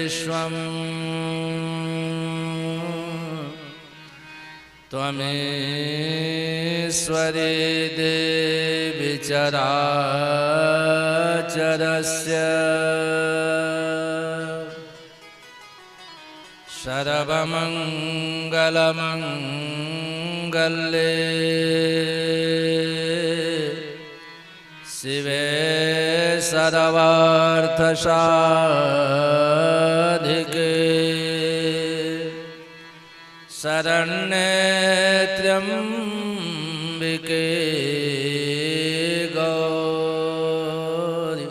विश्वं त्वमेश्वरी देवी चराचरस्य सर्वमङ्गलमङ्गल्ये शिवे सर्वार्थसाधिके शरण्ये त्र्यम्बिके गौरि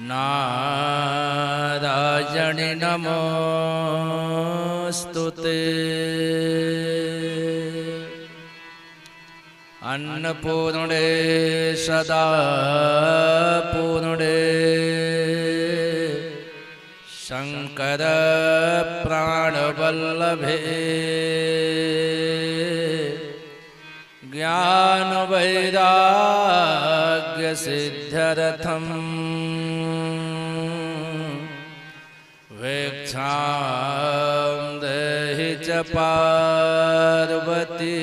नारायणि नमोस्तुते। अन्नपूर्णे सदा पूर्णे शंकर प्राणवल्लभे ज्ञान वैराग्य सिद्ध्यर्थम वेक्षां देहि च पार्वती।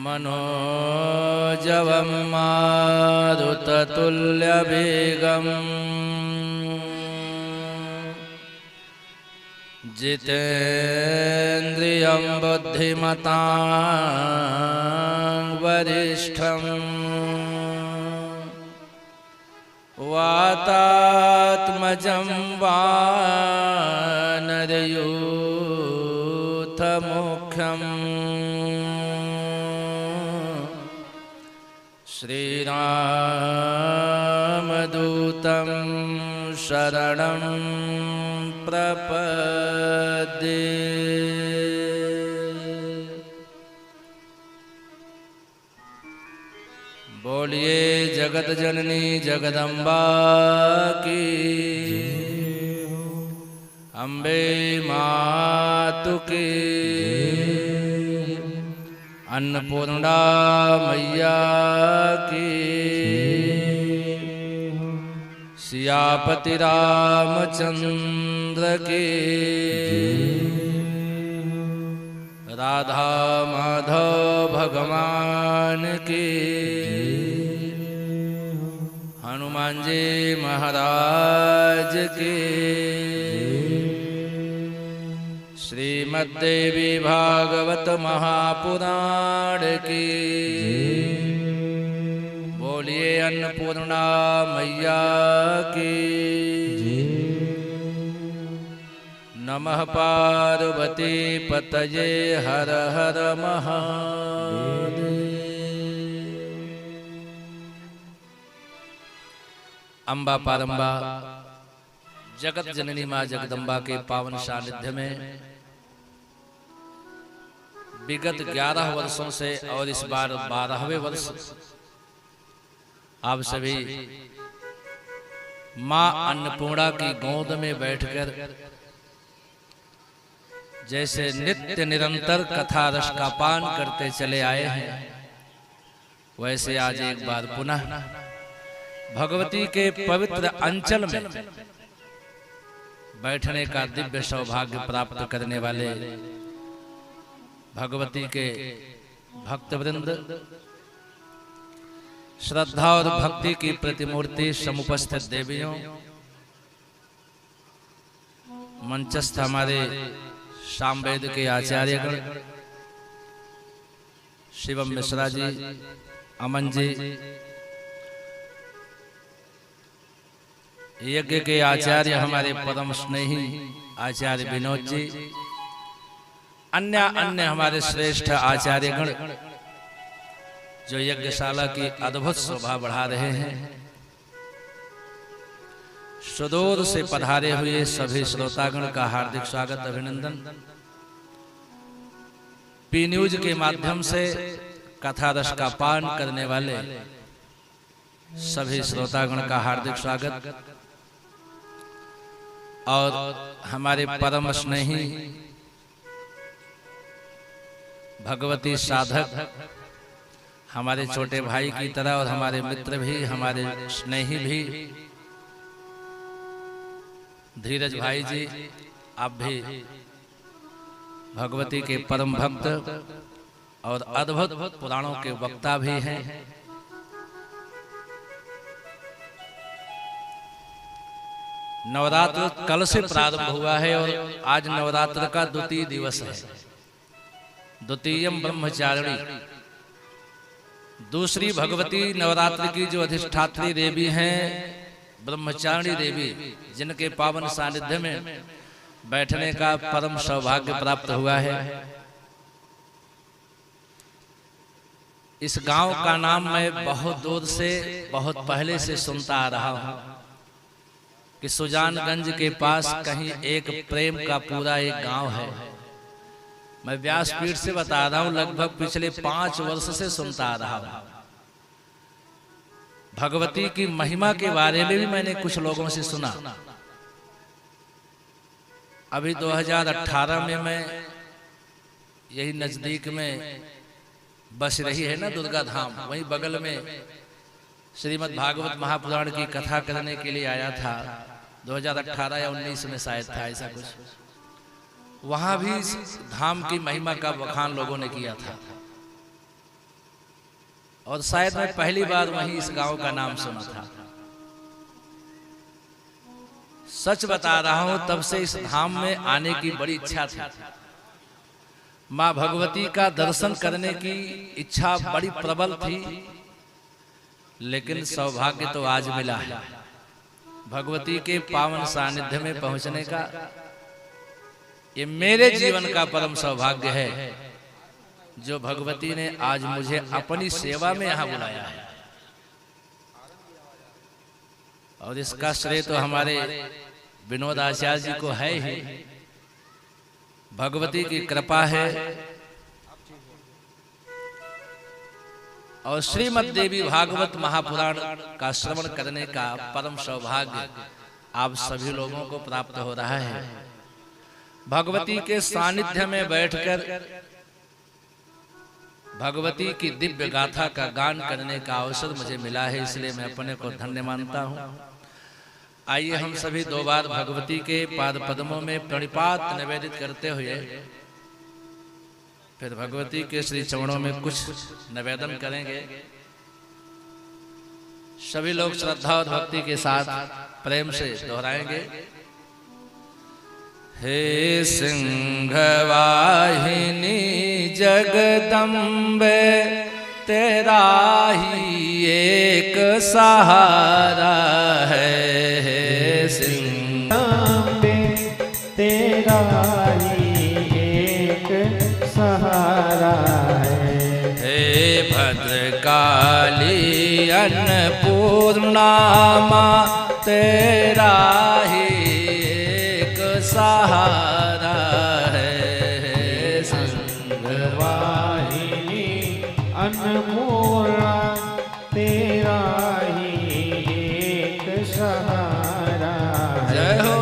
मनोजवं मारुततुल्यवेगं जितेन्द्रियं बुद्धिमतां वरिष्ठं वातात्मजं वानरयूथमुख्यम् श्रीरामदूतं शरणं प्रपद्ये। बोलिए जगत जननी जगदम्बा की, अम्बे मातु की, अन्नपूर्णा मैया की, सियापति रामचंद्र की, राधा माधव भगवान की, हनुमान जी महाराज की, श्रीमद्देवी भागवत महापुराण की। बोलिए अन्नपूर्णा मैया की। नमः पार्वती पतये हर हर महादेव। अम्बा पारंबा जगत जननी माँ जगदम्बा के पावन सानिध्य में विगत 11 वर्षों से और इस बार 12वें वर्ष आप सभी मां अन्नपूर्णा की गोद में बैठकर जैसे नित्य निरंतर कथा रस का पान करते चले आए हैं, वैसे आज एक बार पुनः भगवती के पवित्र अंचल में बैठने का दिव्य सौभाग्य प्राप्त करने वाले भगवती के भक्तवृंद, श्रद्धा और भक्ति की प्रतिमूर्ति समुपस्थित देवियों, मंचस्थ हमारे सामवेद के आचार्यगण शिवम मिश्रा जी, अमन जी, यज्ञ के आचार्य हमारे परम स्नेही आचार्य विनोद जी, अन्य हमारे श्रेष्ठ आचार्यगण जो यज्ञशाला की अद्भुत शोभा बढ़ा रहे हैं, सुदूर से पधारे हुए सभी श्रोतागण का हार्दिक स्वागत अभिनंदन। पी न्यूज के माध्यम से कथा रस का पान करने वाले सभी श्रोतागण का हार्दिक स्वागत और हमारे परम स्नेही भगवती साधक हमारे छोटे भाई की तरह और हमारे मित्र भी, हमारे स्नेही भी, धीरज भाई जी, आप भी भगवती के परम भक्त और अद्भुत पुराणों के वक्ता भी हैं। नवरात्र कल से प्रारंभ हुआ है और आज नवरात्र का द्वितीय दिवस है। द्वितीयम ब्रह्मचारिणी, दूसरी भगवती नवरात्र की जो अधिष्ठात्री देवी हैं ब्रह्मचारिणी देवी, जिनके पावन सानिध्य में बैठने का परम सौभाग्य प्राप्त हुआ है। इस गांव का नाम मैं बहुत दूर से, बहुत पहले से सुनता आ रहा हूं कि सुजानगंज के पास कहीं एक प्रेम का पूरा एक गांव है। मैं व्यासपीठ से बता रहा हूं, लगभग पिछले 5 वर्ष से सुनता आ रहा हूं। भगवती की महिमा के बारे में भी मैंने कुछ लोगों से सुना। अभी 2018 में मैं यही नजदीक में बस रही है ना दुर्गा धाम, वहीं बगल में श्रीमद् भागवत महापुराण की कथा करने के लिए आया था। 2018 या 19 में शायद था, ऐसा कुछ। वहां भी धाम की महिमा का बखान लोगों ने किया था और शायद मैं पहली बार वहीं इस गांव का नाम सुना था। सच बता रहा हूं, तब से इस धाम में आने की बड़ी इच्छा थी। मां भगवती का दर्शन करने की इच्छा बड़ी प्रबल थी, लेकिन सौभाग्य तो आज मिला है। भगवती के पावन सानिध्य में पहुंचने का ये मेरे जीवन का परम सौभाग्य है, जो भगवती ने आज मुझे अपनी सेवा में यहां बुलाया है। और इसका श्रेय तो हमारे विनोद आचार्य जी को है ही। भगवती की कृपा है और श्रीमद् देवी भागवत महापुराण का श्रवण करने का परम सौभाग्य आप सभी लोगों को प्राप्त हो रहा है। भगवती के सानिध्य में बैठकर भगवती की दिव्य गाथा का गान करने का अवसर मुझे मिला है, इसलिए मैं अपने को धन्य मानता हूं। आइए हम सभी 2 बार भगवती के पाद पद्मों में प्रणिपात निवेदित करते हुए फिर भगवती के श्री चरणों में कुछ निवेदन करेंगे। सभी लोग श्रद्धा और भक्ति के साथ प्रेम से दोहराएंगे। हे सिंहवाहिनी जगदम्बे, तेरा ही एक सहारा है। हे सिंहवाहिनी तेरा ही एक सहारा है। हे भद्रकाली अन्नपूर्णा मां, तेरा ही एक सहारा है। सिंहवाहिनी अनमोला, तेरा ही एक सहारा है। जय हो।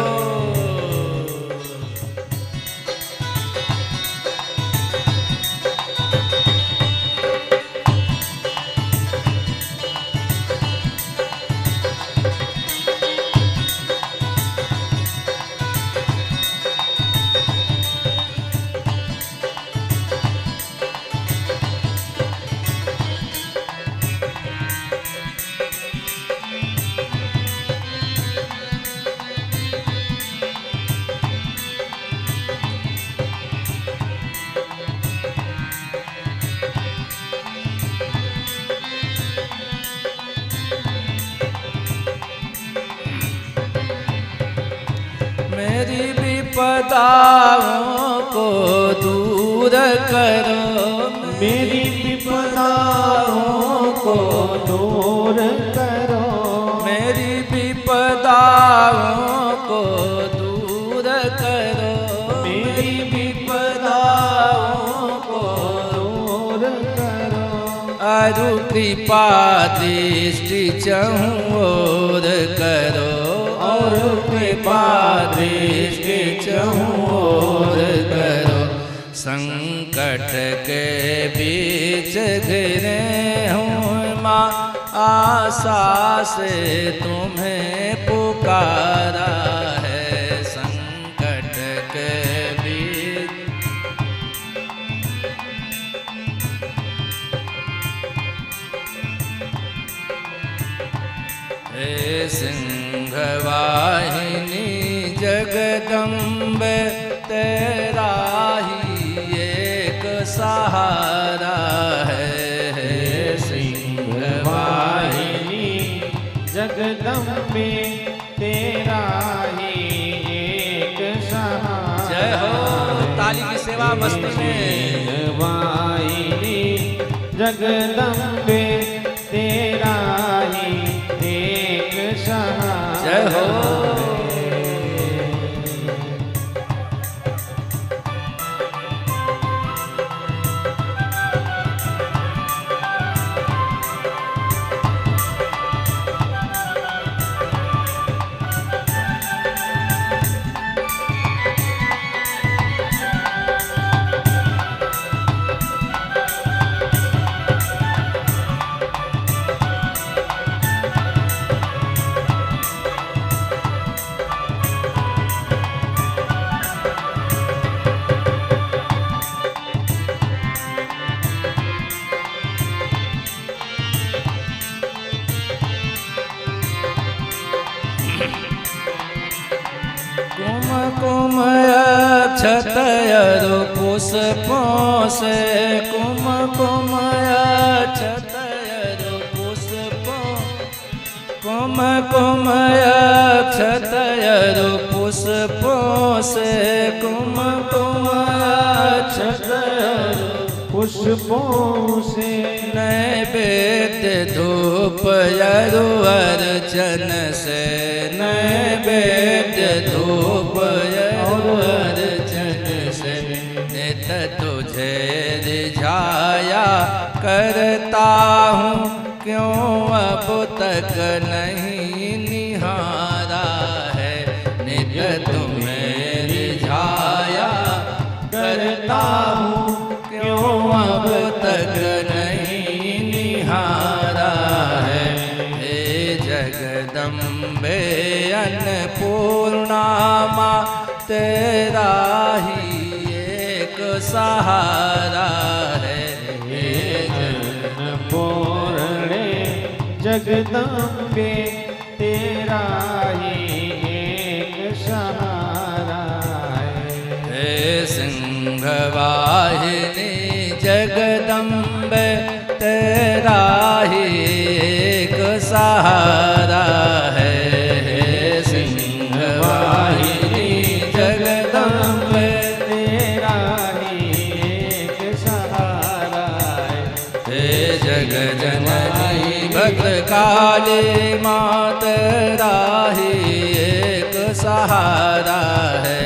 मेरी विपदाओं को दूर करो, मेरी विपदाओं को दूर करो। मेरी विपदाओं को दूर करो। मेरी विपदाओं को दूर करो। अरु कृपा दृष्टि चहुँ ओर करो, और कृपा दृष्टि चहुँ ओर करो। संकट के बीच घिरे आशा से तुम्हें पुकारा है, संकट के बीच हे सिंहवाहिनी जगदम्बे, तेरा ही एक सहारा है। वाहिनी जगदम्बे, तेरा ही एक सहारा। जय हो, ताली की सेवा मस्ती में। वाहिनी जगदम्बे, तेरा ही एक सहारा। जय हो। कुमकुम अक्षतयरु पुष्पों से, कुमकुम अक्षतयरु पुष्पों, कुमकुम अक्षतयरु पुष्पों से, कुमकुम अक्षतयरु पुष्पों से, नैवेद्य धूप यरु अर्चन से, नैवेद्य धूप यरु अर्चन से, नित तुझे रिझाया करता हूँ, क्यों अब तक नहीं निहारा है। नित तुम्हें रिझाया करता हूँ, क्यों अब तक नहीं निहारा है। हे जगदम्बे अन्नपूर्णा माँ, तेरा ही एक सहारा है। हे अन्नपूर्णे जगदम्बे, तेरा ही एक सहारा है। हे सिंहवाहिनी जगदम्बे, तेरा ही एक सहारा है। हे सिंहवाहिनी जगदम्बे, तेरा ही एक सहारा है। हे जगजननी भद्रकाली माँ, तेरा ही एक सहारा है।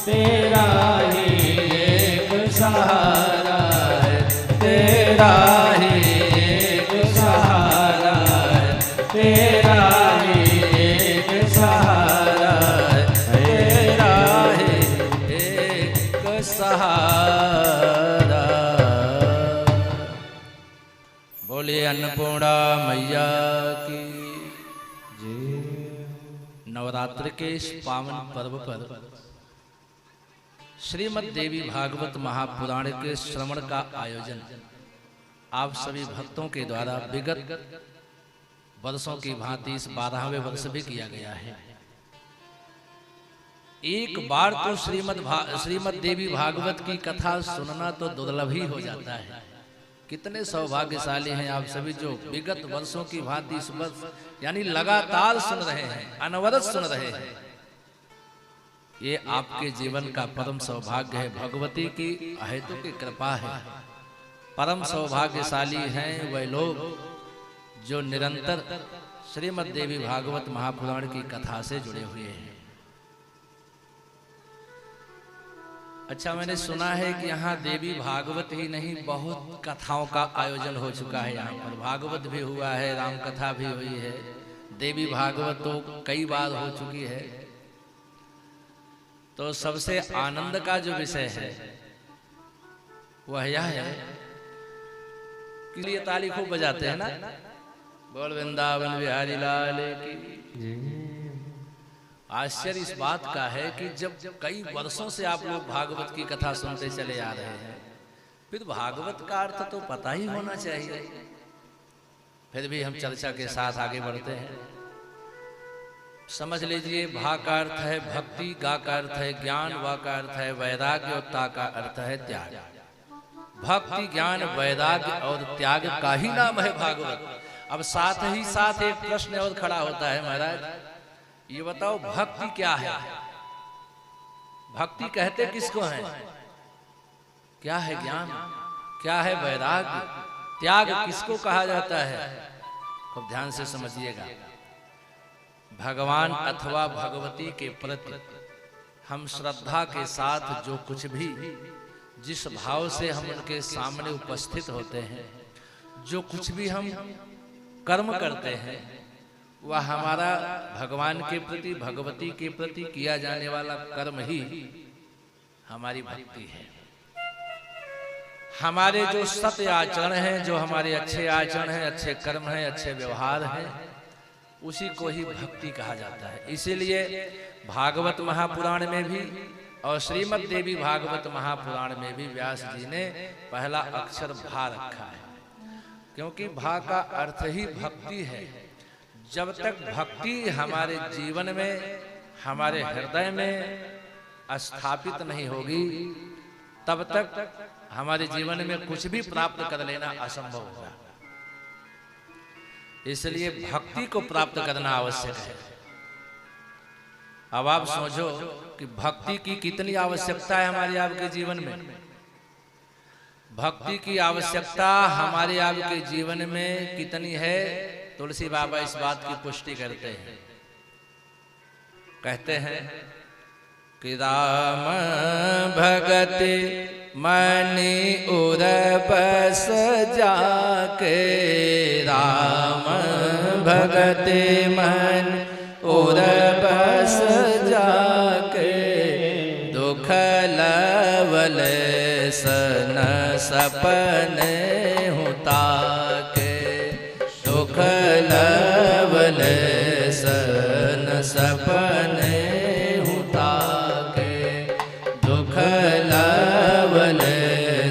तेरा ही एक सहारा है, तेरा ही एक सहारा है, तेरा ही एक सहारा है, तेरा ही एक सहारा। बोलिए अन्नपूर्णा मैया की। नवरात्र के इस पावन पर्व पर श्रीमद् देवी भागवत महापुराण के श्रवण का आयोजन आप सभी भक्तों के द्वारा विगत वर्षों की भांति इस 12वें वर्ष भी किया गया है। एक बार तो श्रीमद् देवी भागवत की कथा सुनना तो दुर्लभ ही हो जाता है। कितने सौभाग्यशाली हैं आप सभी जो विगत वर्षों की भांति इस वर्ष यानी लगातार सुन रहे हैं, अनवरत सुन रहे हैं। ये आपके जीवन का परम सौभाग्य है, भगवती की अहेतु की कृपा है। परम सौभाग्यशाली हैं वे लोग जो निरंतर श्रीमद् देवी भागवत महापुराण की कथा से जुड़े हुए हैं। अच्छा, मैंने सुना है कि यहाँ देवी भागवत ही नहीं बहुत कथाओं का आयोजन हो चुका है। यहाँ पर भागवत भी हुआ है, राम कथा भी हुई है, देवी भागवत तो कई बार हो चुकी है। तो सबसे आनंद का जो विषय है वह यह है कि लिए ताली खूब बजाते हैं ना, बोल वृंदावन बिहारी लाल की। आश्चर्य इस बात का है कि जब कई वर्षों से आप लोग भागवत की कथा सुनते चले आ रहे हैं, फिर भागवत का अर्थ तो पता ही होना चाहिए। फिर भी हम चर्चा के साथ आगे बढ़ते हैं। समझ लीजिए, भा का अर्थ है भक्ति, गा का अर्थ है ज्ञान, वा का अर्थ है वैराग्य और ता का अर्थ है त्याग। भक्ति, ज्ञान, वैराग्य और त्याग का ही नाम है भागवत। अब साथ ही साथ एक प्रश्न और खड़ा होता है, महाराज ये बताओ भक्ति क्या है? भक्ति कहते किसको है? क्या है ज्ञान? क्या है वैराग्य? त्याग किसको कहा जाता है? खूब ध्यान से समझिएगा। भगवान अथवा भगवती के प्रति हम श्रद्धा के साथ जो कुछ भी, जिस भाव से हम उनके सामने उपस्थित होते हैं, जो कुछ भी हम कर्म करते हैं, वह हमारा भगवान के प्रति, भगवती के प्रति किया जाने वाला कर्म ही हमारी भक्ति है। हमारे जो सत्य आचरण हैं, जो हमारे अच्छे आचरण हैं, अच्छे कर्म हैं, अच्छे व्यवहार हैं, उसी को ही भक्ति कहा जाता है। इसीलिए भागवत महापुराण में भी और श्रीमद् देवी भागवत महापुराण में भी व्यास जी ने पहला अक्षर भा रखा है, क्योंकि भा का अर्थ ही भक्ति है। जब तक भक्ति हमारे जीवन में, हमारे हृदय में स्थापित नहीं होगी, तब तक हमारे जीवन में कुछ भी प्राप्त कर लेना असंभव होगा। इसलिए भक्ति को प्राप्त करना आवश्यक है। अब आप सोचो कि भक्ति की कितनी आवश्यकता है हमारे आपके जीवन में। भक्ति की आवश्यकता हमारे आपके जीवन में कितनी है, तुलसी बाबा इस बात की पुष्टि करते हैं। कहते हैं कि राम भगति मनि उर बस जाके, राम भगति मन उर बस जाके, दुख लवल सन सपने होता के, दुख लवल सन सपने होता के, दुख लवल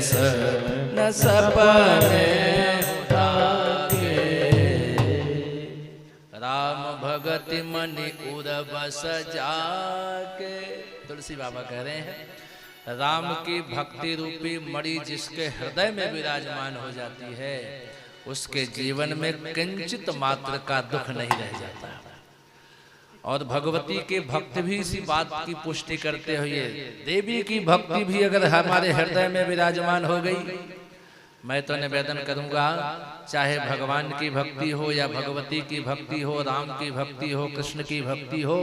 सन सपने होता के। राम भगति मनि उर बस जाके, तुलसी बाबा कह रहे हैं राम की भक्ति रूपी मणि जिसके हृदय में विराजमान हो जाती है, उसके जीवन में किंचित मात्र का दुख नहीं रह जाता। और भगवती के भक्त भी इसी बात की पुष्टि करते हुए, देवी की भक्ति भी अगर हमारे हृदय में विराजमान हो गई, मैं तो निवेदन करूंगा, चाहे भगवान की भक्ति हो या भगवती की भक्ति हो, राम की भक्ति हो, कृष्ण की भक्ति हो,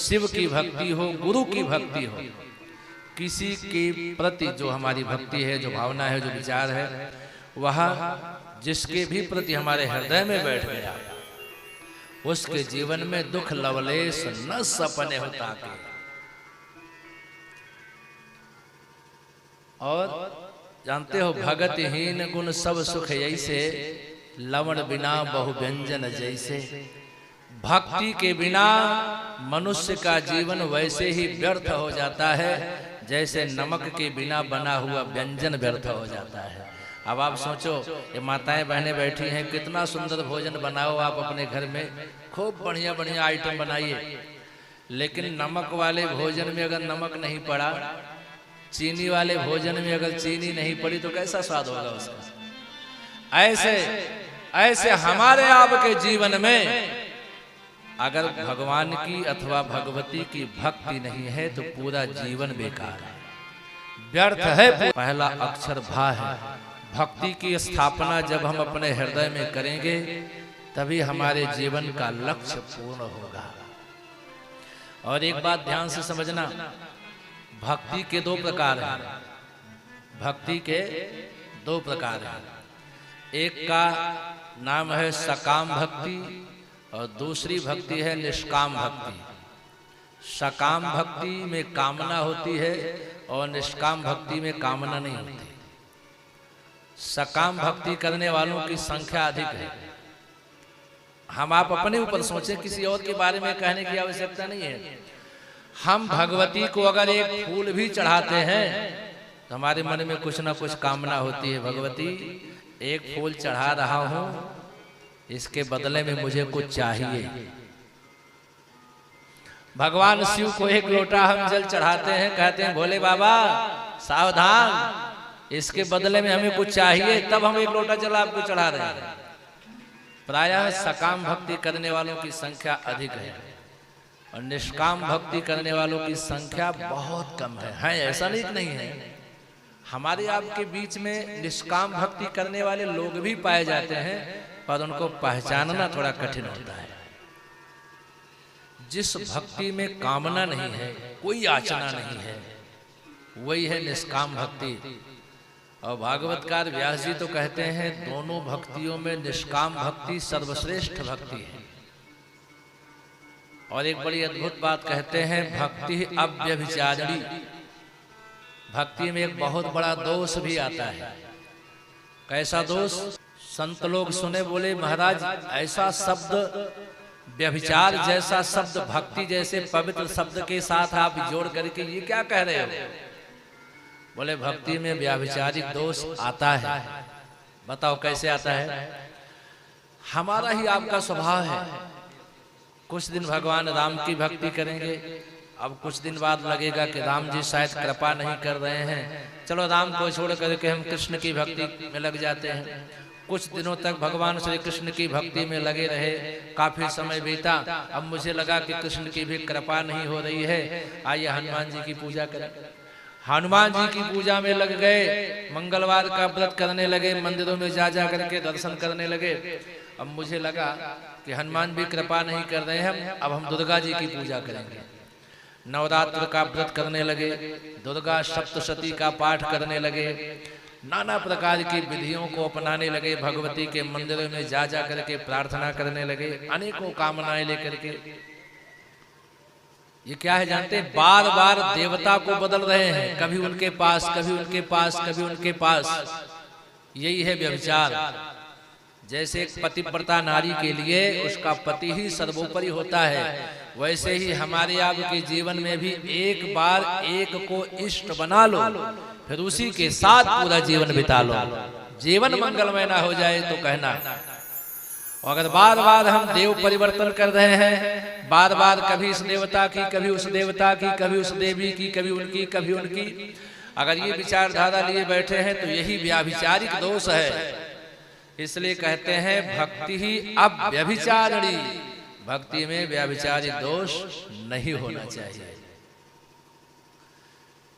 शिव की भक्ति हो, गुरु की भक्ति हो, किसी के प्रति जो हमारी भक्ति है, जो भावना है, जो विचार है, वह जिसके भी प्रति हमारे हृदय में बैठ गया, उसके जीवन में दुख लवलेश न सपने होता के। और जानते हो, भगतहीन गुण सब सुख ऐसे, लवण बिना बहु व्यंजन जैसे। भक्ति के बिना मनुष्य का जीवन वैसे ही व्यर्थ हो जाता है जैसे नमक के बिना बना हुआ व्यंजन व्यर्थ हो जाता है। अब आप सोचो, ये माताएं बहनें बैठी हैं, कितना सुंदर भोजन बनाओ आप अपने घर में, खूब बढ़िया बढ़िया आइटम बनाइए, लेकिन नमक वाले भोजन में अगर नमक नहीं पड़ा, चीनी वाले भोजन में अगर चीनी नहीं पड़ी, तो कैसा स्वाद होगा उसका। ऐसे ऐसे हमारे आपके जीवन में अगर भगवान की अथवा भगवती की भक्ति नहीं है, तो पूरा जीवन बेकार है, व्यर्थ है। पहला अक्षर भा है। भक्ति की स्थापना जब हम अपने हृदय में करेंगे, तभी हमारे जीवन का लक्ष्य पूर्ण होगा। और एक बात ध्यान से समझना, भक्ति के दो प्रकार हैं। भक्ति के दो प्रकार हैं। एक का नाम है सकाम भक्ति और दूसरी भक्ति है निष्काम भक्ति। सकाम भक्ति में कामना होती है और निष्काम भक्ति में कामना नहीं होती। सकाम भक्ति करने वालों की संख्या अधिक है। हम आप अपने ऊपर सोचें, किसी और के बारे में कहने की आवश्यकता नहीं है। हम भगवती को अगर एक फूल भी चढ़ाते हैं तो हमारे मन में कुछ ना कुछ कामना होती है, भगवती एक फूल चढ़ा रहा हूं, इसके बदले में मुझे कुछ चाहिए। भगवान शिव को एक लोटा हम जल चढ़ाते हैं, कहते हैं भोले बाबा सावधान, इसके बदले में हमें कुछ चाहिए, तब हम एक लोटा जल आपको चढ़ा रहे हैं। प्रायः सकाम भक्ति करने वालों की संख्या अधिक है और निष्काम भक्ति करने वालों की संख्या बहुत कम है। ऐसा नहीं है, हमारे आपके बीच में निष्काम भक्ति करने वाले लोग भी पाए जाते हैं, पर उनको पहचानना थोड़ा कठिन होता है। जिस भक्ति में कामना नहीं है, कोई याचना नहीं है, वही है निष्काम भक्ति। और भागवतकार व्यास जी तो कहते हैं दोनों भक्तियों में निष्काम भक्ति सर्वश्रेष्ठ भक्ति है। और एक बड़ी अद्भुत बात कहते हैं, भक्ति अव्यभिचारिणी। भक्ति में एक बहुत बड़ा दोष भी आता है। कैसा दोष? संत लोग सुने, बोले महाराज ऐसा शब्द, व्यभिचार जैसा शब्द भक्ति जैसे पवित्र शब्द के साथ आप जोड़ करके ये क्या कह रहे हो? बोले भक्ति में व्याभिचारिक दोष आता है। बताओ कैसे आता है? हमारा ही आपका स्वभाव है, कुछ दिन भगवान राम की भक्ति करेंगे, अब कुछ दिन बाद लगेगा कि राम जी शायद कृपा नहीं कर रहे हैं, चलो राम को छोड़ करके हम कृष्ण की भक्ति में लग जाते हैं। कुछ दिनों तक भगवान श्री कृष्ण की भक्ति में लगे रहे, काफी समय बीता, अब मुझे लगा कि कृष्ण की भी कृपा नहीं हो रही है, आइए हनुमान जी की पूजा करें। हनुमान जी की पूजा में लग गए, मंगलवार का व्रत करने लगे, मंदिरों में जा करके दर्शन करने लगे। अब मुझे लगा कि हनुमान भी कृपा नहीं कर रहे हैं, अब हम दुर्गा जी की पूजा करेंगे। नवरात्र का व्रत करने लगे, दुर्गा सप्तशती का पाठ करने लगे, नाना प्रकार की विधियों को अपनाने लगे, भगवती के मंदिरों में जा करके प्रार्थना करने लगे, अनेकों कामनाएं लेकर के। ये क्या है जानते हैं? बार बार देवता को बदल रहे हैं, कभी उनके पास, कभी उनके पास, कभी उनके पास। यही है व्यभिचार। जैसे एक पतिव्रता नारी के लिए उसका पति ही सर्वोपरि होता है, वैसे ही हमारे आपके जीवन में भी एक बार एक को इष्ट बना लो, फिर उसी के साथ पूरा जीवन बिता लो। जीवन मंगलमय ना हो जाए तो कहना। अगर बार बार हम देव परिवर्तन कर रहे हैं, बार बार कभी इस देवता की, कभी उस देवता की, कभी उस देवी की, कभी उनकी, कभी उनकी, अगर ये विचारधारा लिए बैठे हैं तो यही व्याभिचारिक दोष है। इसलिए कहते हैं भक्ति ही अव्यभिचारिणी। भक्ति में व्याभिचारिक दोष नहीं होना चाहिए।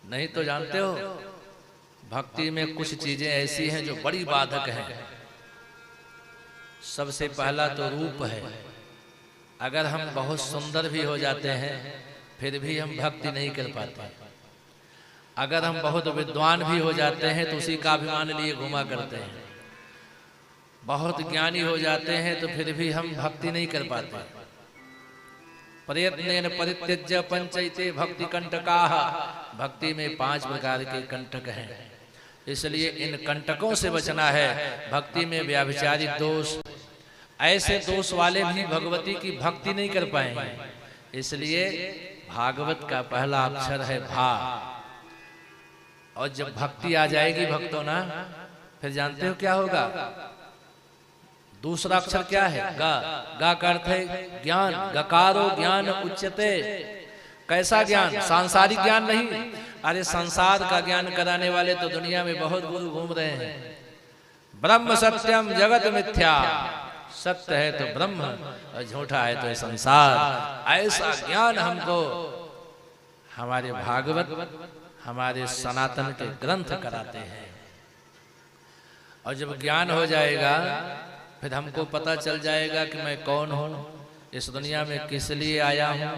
नहीं तो जानते हो भक्ति में कुछ चीजें ऐसी हैं जो बड़ी बाधक हैं। सबसे पहला तो रूप है। अगर हम बहुत सुंदर भी हो जाते हैं फिर भी हम भक्ति नहीं कर पाते। अगर हम बहुत विद्वान भी हो जाते हैं तो उसी का अभिमान लिए घुमा करते हैं। बहुत ज्ञानी हो जाते हैं तो फिर भी हम भक्ति नहीं कर पाते। प्रयत्नेन परित्यज्य पंचैते भक्ति कंटकाः। भक्ति में 5 प्रकार के कंटक हैं, इसलिए इन कंटकों से बचना है। भक्ति में व्याभिचारिक दोष, ऐसे दोष वाले भी भगवती की भक्ति नहीं कर पाएंगे। इसलिए भागवत का पहला अक्षर है भा, और जब भक्ति आ जाएगी भक्तों ना, फिर जानते हो क्या होगा? दूसरा अक्षर क्या है? गा। गा का अर्थ है ज्ञान। गकारो ज्ञान उच्यते। कैसा ज्ञान? सांसारिक ज्ञान नहीं। अरे संसार का ज्ञान कराने वाले तो दुनिया में बहुत गुरु घूम रहे हैं। ब्रह्म सत्यम जगत मिथ्या। सत्य है तो ब्रह्म और झूठा है तो संसार। ऐसा ज्ञान हमको हमारे भागवत, हमारे सनातन के ग्रंथ कराते हैं। और जब ज्ञान हो जाएगा फिर हमको पता चल जाएगा कि मैं कौन हूँ, इस दुनिया में किस लिए आया हूँ,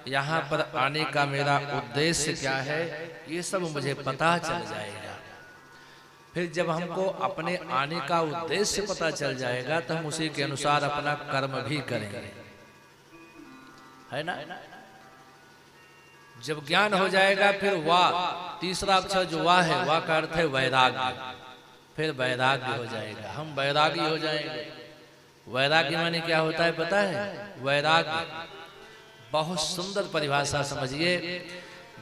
यहाँ पर आने का मेरा उद्देश्य क्या है, ये सब मुझे पता चल जाएगा। फिर जब हमको अपने आने का उद्देश्य पता चल जाएगा तो हम उसी के अनुसार अपना कर्म भी करेंगे, है ना। जब ज्ञान हो जाएगा फिर वाह, तीसरा अक्षर जो वाह है, वाह का अर्थ है वैराग्य। फिर वैराग्य हो जाएगा, हम वैरागी हो जाएंगे। वैराग्य माने क्या होता है पता है? वैराग्य बहुत सुंदर परिभाषा समझिए,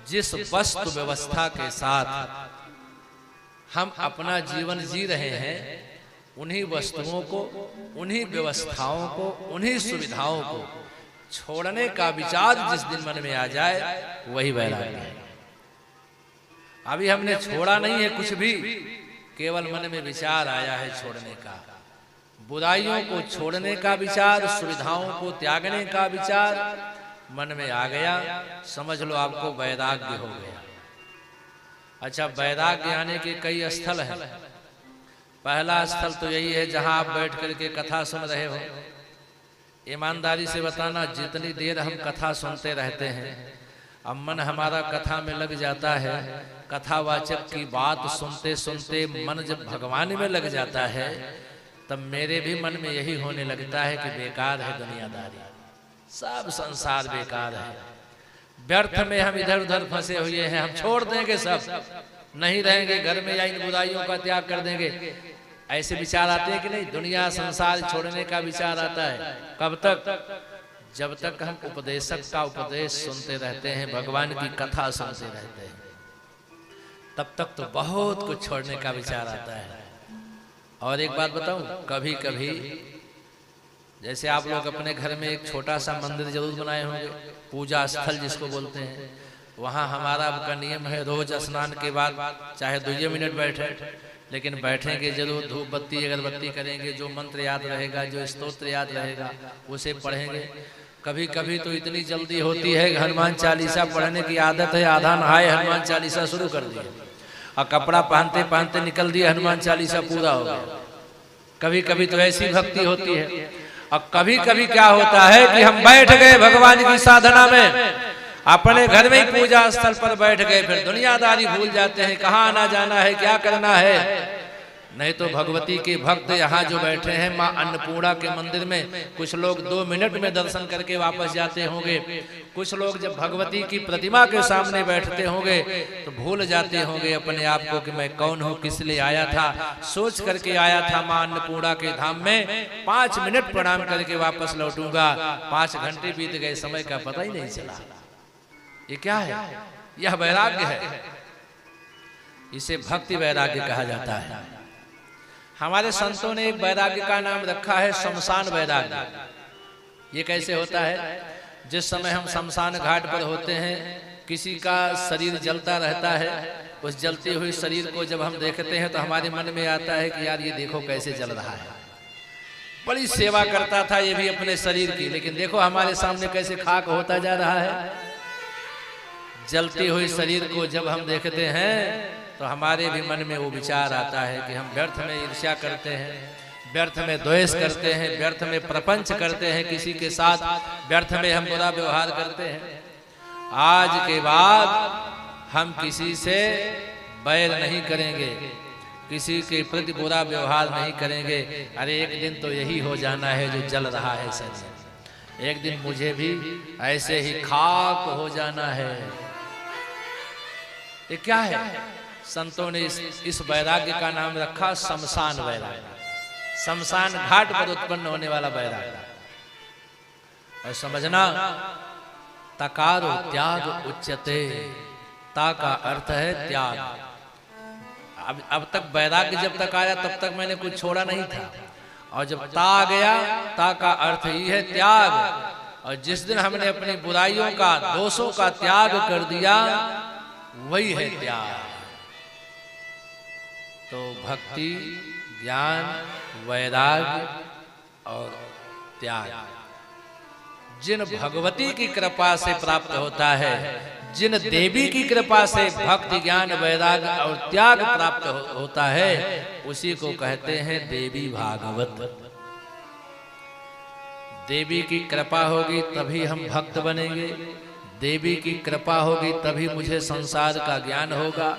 जिस वस्तु व्यवस्था के साथ हम अपना जीवन जी रहे हैं, उन्हीं वस्तुओं को, उन्हीं व्यवस्थाओं को, उन्हीं सुविधाओं को छोड़ने का विचार जिस दिन मन में आ जाए, वही वैराग्य है। अभी हमने छोड़ा नहीं है कुछ भी, केवल मन में विचार आया है छोड़ने का। बुराइयों को छोड़ने का विचार, सुविधाओं को त्यागने का विचार मन में आ गया, समझ लो आपको वैराग्य हो गया। अच्छा, वैराग्य आने के कई स्थल हैं। पहला स्थल तो यही है जहां आप बैठ करके कथा सुन रहे हो। ईमानदारी से बताना, जितनी देर हम कथा सुनते रहते हैं, अब मन हमारा कथा में लग जाता है, कथावाचक की बात सुनते सुनते मन जब भगवान में लग जाता है, तब मेरे भी मन में यही होने लगता है कि बेकार है दुनियादारी, सब संसार बेकार है, व्यर्थ में हम इधर उधर फंसे हुए हैं, हम छोड़ देंगे, सब नहीं रहेंगे घर में, या इन बुराइयों का त्याग कर देंगे। ऐसे विचार आते हैं कि नहीं? दुनिया संसार छोड़ने का विचार आता है। कब तक? जब तक हम उपदेशक का उपदेश सुनते रहते हैं, भगवान की कथा सुनते रहते हैं, तब तक तो बहुत कुछ छोड़ने का विचार आता है। और एक बात बताऊं, कभी कभी जैसे आप लोग अपने घर में एक छोटा सा मंदिर जरूर बनाए होंगे, पूजा स्थल जिसको बोलते हैं, वहां हमारा आपका नियम है रोज स्नान के बाद चाहे 2 मिनट बैठे, लेकिन बैठेंगे जरूर, धूप बत्ती अगरबत्ती करेंगे, जो मंत्र याद रहेगा, जो स्तोत्र याद रहेगा उसे पढ़ेंगे। कभी कभी तो इतनी जल्दी होती है, हनुमान चालीसा पढ़ने की आदत है, आधा नहाए हनुमान चालीसा शुरू कर दिया, और कपड़ा पहनते पहनते निकल दिया, हनुमान चालीसा पूरा हो गया। कभी कभी तो ऐसी भक्ति होती है। और कभी कभी क्या होता है कि हम बैठ गए भगवान की साधना में, अपने घर में ही पूजा स्थल पर बैठ गए, फिर दुनियादारी भूल जाते हैं, कहाँ आना जाना है, क्या करना है। नहीं तो भगवती के भक्त यहाँ जो बैठे हैं माँ अन्नपूर्णा के मंदिर में, कुछ लोग 2 मिनट में दर्शन करके वापस जाते होंगे, कुछ लोग जब भगवती की प्रतिमा के सामने बैठते होंगे तो भूल जाते होंगे अपने आप को कि मैं कौन हूँ, किस लिए आया था, सोच करके आया था माँ अन्नपूर्णा के धाम में, 5 मिनट प्रणाम करके वापस लौटूंगा, 5 घंटे बीत गए, समय का पता ही नहीं चला। ये क्या है? यह वैराग्य है, इसे भक्ति वैराग्य कहा जाता है। हमारे संतों ने एक वैराग्य का नाम रखा है शमशान वैराग्य। ये कैसे होता है? जिस समय हम शमशान घाट पर होते हैं, किसी का शरीर जलता रहता है, उस जलते हुए शरीर को जब हम देखते हैं तो हमारे मन में आता है कि यार ये देखो कैसे जल रहा है, बड़ी सेवा करता था ये भी अपने शरीर की, लेकिन देखो हमारे सामने कैसे खाक होता जा रहा है। जलती हुई शरीर को जब हम देखते हैं तो हमारे भी मन में वो विचार आता है कि हम व्यर्थ में ईर्ष्या करते हैं, व्यर्थ में द्वेष करते हैं, व्यर्थ में प्रपंच करते हैं किसी के साथ, व्यर्थ में हम बुरा व्यवहार करते हैं। आज के बाद हम किसी से बैर नहीं करेंगे, किसी के प्रति बुरा व्यवहार नहीं करेंगे। अरे एक दिन तो यही हो जाना है जो जल रहा है शरीर, एक दिन मुझे भी ऐसे ही खाक हो जाना है। ये क्या है? संतों ने इस वैराग्य का नाम रखा शमशान वैराग्य, शमशान घाट पर उत्पन्न होने वाला वैराग्य। और समझना, तकारो त्याग उच्यते, ता का अर्थ है त्याग। अब तक वैराग्य जब तक आया तब तक मैंने कुछ छोड़ा नहीं था, और जब ता आ गया, ता का अर्थ ही है त्याग। और जिस दिन हमने अपनी बुराइयों का, दोषों का त्याग कर दिया, वही है त्याग। तो भक्ति, ज्ञान, वैराग्य और त्याग जिन भगवती की कृपा से प्राप्त होता है, जिन देवी की कृपा से भक्ति, ज्ञान, वैराग्य और त्याग प्राप्त होता है, उसी को कहते हैं देवी भागवत। देवी की कृपा होगी तभी हम भक्त बनेंगे, देवी की कृपा होगी तभी मुझे संसार का ज्ञान होगा,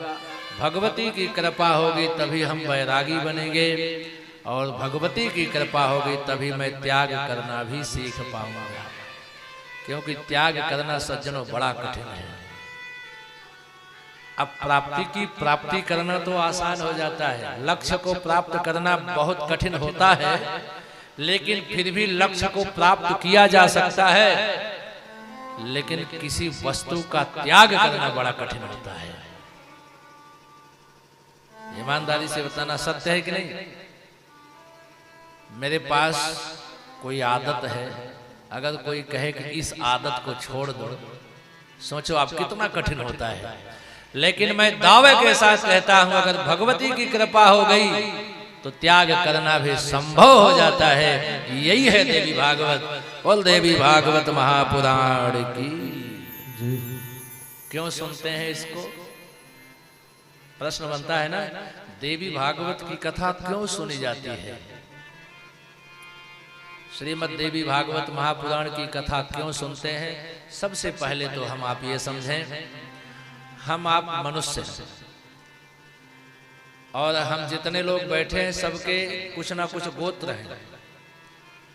भगवती की कृपा होगी तभी हम वैरागी बनेंगे, और भगवती की कृपा होगी तभी मैं त्याग करना भी सीख पाऊंगा। क्योंकि त्याग करना सज्जनों बड़ा कठिन है। अब प्राप्ति की प्राप्ति करना तो आसान हो जाता है, लक्ष्य को प्राप्त करना बहुत कठिन होता है, लेकिन फिर भी लक्ष्य को प्राप्त किया जा सकता है, लेकिन किसी वस्तु का त्याग करना बड़ा कठिन होता है। ईमानदारी से बताना सत्य है कि नहीं? मेरे पास कोई आदत है, अगर कोई कहे कि इस आदत को छोड़ दो, सोचो आप कितना कठिन होता है। लेकिन मैं दावे के साथ कहता हूं, अगर भगवती की कृपा हो गई तो त्याग करना भी संभव हो जाता है। यही है देवी भागवत। बोल देवी भागवत महापुराण की। क्यों सुनते हैं इसको? प्रश्न बनता है ना, देवी भागवत की कथा क्यों सुनी जाती है? श्रीमद् देवी भागवत महापुराण की कथा क्यों सुनते हैं? सबसे पहले तो हम आप ये समझें, हम आप मनुष्य हैं और हम जितने लोग बैठे हैं सबके कुछ ना कुछ गोत्र हैं।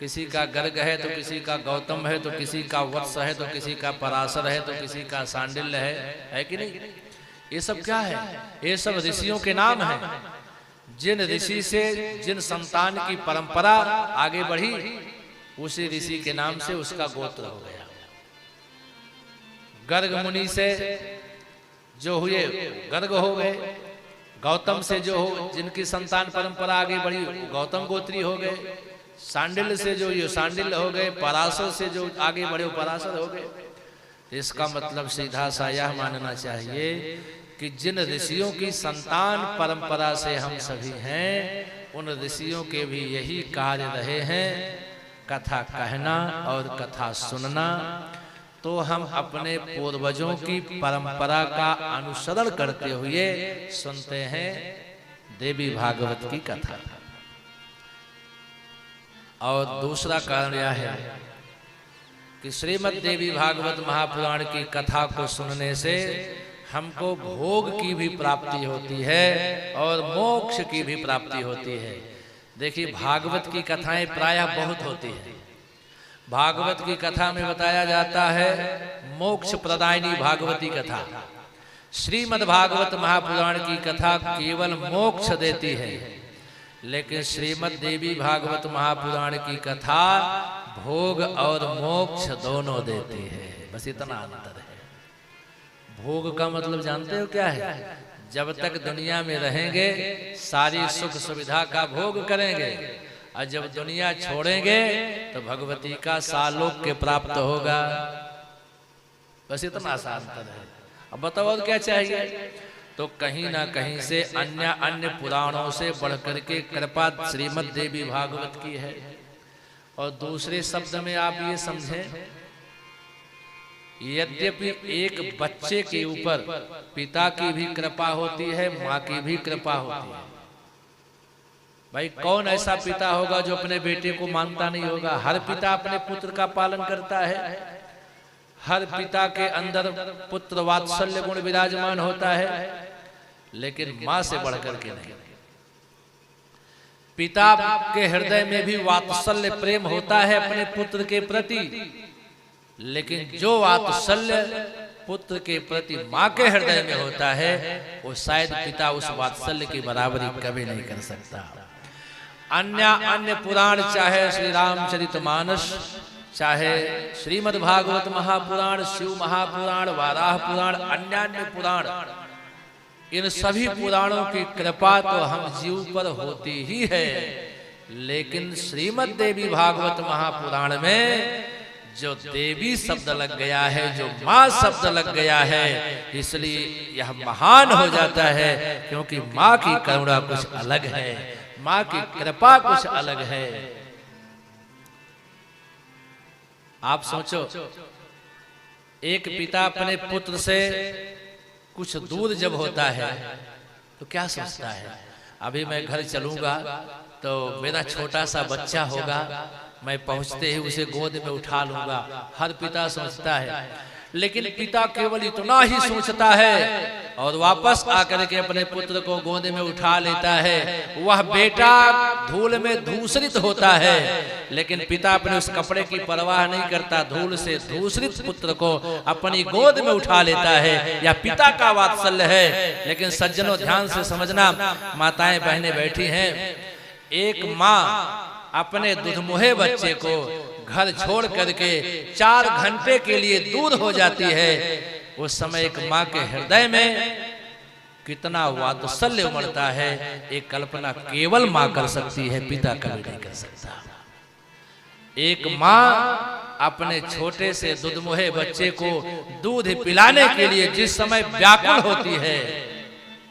किसी का गर्ग है तो किसी का गौतम है, तो किसी का वत्स है, तो किसी का पराशर है, तो किसी का सांडिल्य है कि नहीं? ये सब क्या है? ये सब ऋषियों के नाम हैं। जिन ऋषि से जिन संतान की परंपरा आगे बढ़ी, उसी ऋषि के नाम से उसका गोत्र हो गया। गर्ग मुनि से जो हुए गर्ग हो गए, गौतम से जो हो जिनकी संतान परंपरा आगे बढ़ी गौतम गोत्री हो गए, सांडिल्य से जो ये सांडिल्य हो गए, पराशर से जो आगे बढ़े पराशर हो गए। इसका मतलब सीधा सा यह मानना चाहिए कि जिन ऋषियों की संतान परंपरा से हम सभी हैं, उन ऋषियों के भी यही कार्य रहे हैं, कथा कहना और कथा सुनना। तो हम अपने पूर्वजों की परंपरा का अनुसरण करते हुए सुनते हैं देवी भागवत की कथा। और दूसरा कारण यह है कि श्रीमद् देवी भागवत महापुराण की कथा को सुनने से हमको भोग की भी प्राप्ति होती है और मोक्ष की भी प्राप्ति होती है। देखिए, भागवत की कथाएं प्रायः बहुत होती हैं। भागवत की कथा में बताया जाता है मोक्ष प्रदायिनी भागवती कथा। श्रीमद् भागवत महापुराण की कथा केवल मोक्ष देती है, लेकिन श्रीमद् देवी भागवत महापुराण की कथा भोग और मोक्ष दोनों देती है। बस इतना अंतर है। भोग का मतलब जानते हो क्या है? जब तक दुनिया में रहेंगे सारी सुख सुविधा का भोग करेंगे, और जब दुनिया छोड़ेंगे तो भगवती का सालोक्य प्राप्त होगा। बस इतना सा अंतर है। अब बताओ और क्या चाहिए? तो कहीं ना कहीं से अन्य पुराणों से बढ़कर के कृपा श्रीमद् देवी भागवत की है। और दूसरे शब्द में आप ये समझें, यद्यपि एक बच्चे के ऊपर पिता की भी कृपा होती है, माँ की भी कृपा होती है। भाई, कौन ऐसा पिता होगा जो अपने बेटे को मानता नहीं होगा? हर पिता अपने पुत्र का पालन करता है। हर पिता के अंदर पुत्र वात्सल्य गुण विराजमान होता है, लेकिन माँ से बढ़कर के नहीं। पिता के हृदय में भी वात्सल्य प्रेम होता है अपने पुत्र के प्रति, लेकिन जो वात्सल्य पुत्र के प्रति माँ के हृदय में होता है, वो शायद पिता उस वात्सल्य की बराबरी कभी नहीं कर सकता। अन्य पुराण, चाहे श्री रामचरितमानस, चाहे श्रीमद् भागवत महापुराण, शिव महापुराण, वाराह पुराण, अन्य पुराण, इन सभी पुराणों की कृपा तो हम जीव पर होती ही है, लेकिन श्रीमद् देवी भागवत महापुराण में जो देवी शब्द लग गया है, जो माँ शब्द लग गया है, इसलिए यह महान हो जाता है, क्योंकि माँ की करुणा कुछ अलग है, माँ की कृपा कुछ अलग है। आप सोचो, एक पिता अपने पुत्र से कुछ दूर जब होता है तो क्या सोचता है? अभी मैं घर चलूंगा तो मेरा छोटा सा बच्चा होगा, मैं पहुंचते ही उसे गोद में उठा लूंगा। हर पिता सोचता है, लेकिन पिता केवल इतना ही सोचता है और वापस आकर के अपने पुत्र को गोद में उठा लेता है। वह बेटा धूल में धूसरित होता है, लेकिन पिता अपने उस कपड़े की परवाह नहीं करता, धूल से धूसरित पुत्र को अपनी गोद में उठा लेता है। यह पिता का वात्सल्य है। लेकिन सज्जनों ध्यान से समझना, माताएं बहनें बैठी हैं, एक माँ अपने दुधमुहे बच्चे को घर छोड़ करके 4 घंटे के लिए दूर हो जाती है। उस समय एक माँ के हृदय में कितना वात्सल्य उमड़ता है, एक कल्पना केवल माँ कर सकती है, पिता कभी नहीं कर सकता। एक माँ अपने छोटे से दुधमुहे बच्चे को दूध पिलाने के लिए जिस समय व्याकुल होती है,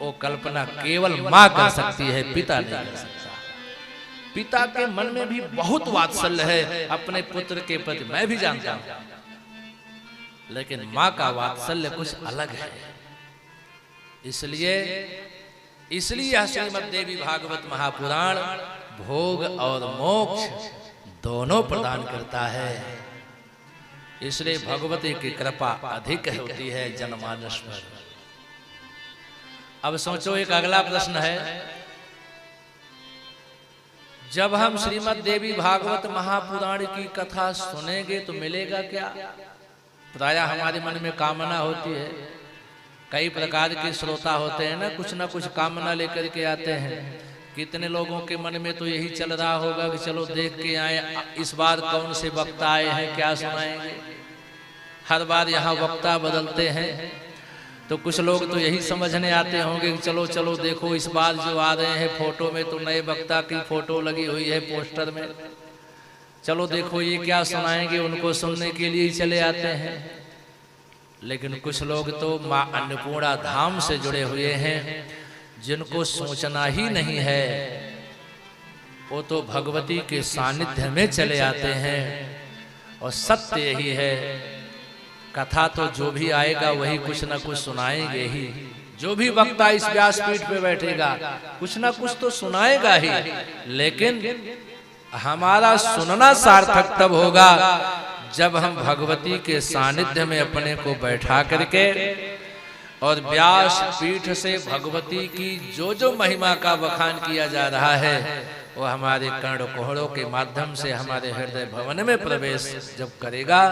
वो कल्पना केवल माँ कर सकती है, पिता नहीं कर सकता। पिता के मन में भी बहुत वात्सल्य है अपने पुत्र के प्रति, मैं भी जानता हूं, लेकिन माँ का वात्सल्य कुछ अलग है। इसलिए श्रीमद् देवी भागवत महापुराण भोग और मोक्ष दोनों प्रदान करता है। इसलिए भगवती की कृपा अधिक होती है जनमानस पर। अब सोचो, एक अगला प्रश्न है, जब हम श्रीमद् देवी भागवत महापुराण की कथा सुनेंगे तो मिलेगा क्या? प्रायः हमारे मन में कामना होती है, कई प्रकार के श्रोता होते हैं ना कुछ कामना लेकर के आते हैं। कितने लोगों के मन में तो यही चल रहा होगा कि चलो देख के आए, इस बार कौन से वक्ता आए हैं, क्या सुनाएंगे। हर बार यहाँ वक्ता बदलते हैं, तो कुछ लोग तो यही समझने आते होंगे कि चलो चलो देखो इस बार जो आ रहे हैं फोटो में तो नए वक्ता की फोटो लगी हुई है पोस्टर में, चलो देखो ये क्या सुनाएंगे, उनको सुनने के लिए चले आते हैं। लेकिन कुछ लोग तो माँ अन्नपूर्णा धाम से जुड़े हुए हैं, जिनको सोचना ही नहीं है, वो तो भगवती के सानिध्य में चले आते हैं। और सत्य यही है, कथा तो जो भी आएगा वही कुछ ना कुछ सुनाएंगे ही। जो भी वक्ता इस व्यासपीठ पे बैठेगा कुछ ना कुछ तो सुनाएगा ही, लेकिन हमारा सुनना सार्थक तब होगा जब हम भगवती के सानिध्य में अपने को बैठा करके और व्यास पीठ से भगवती की जो महिमा का बखान किया जा रहा है वो हमारे कर्ण कोहड़ों के माध्यम से हमारे हृदय भवन में प्रवेश जब करेगा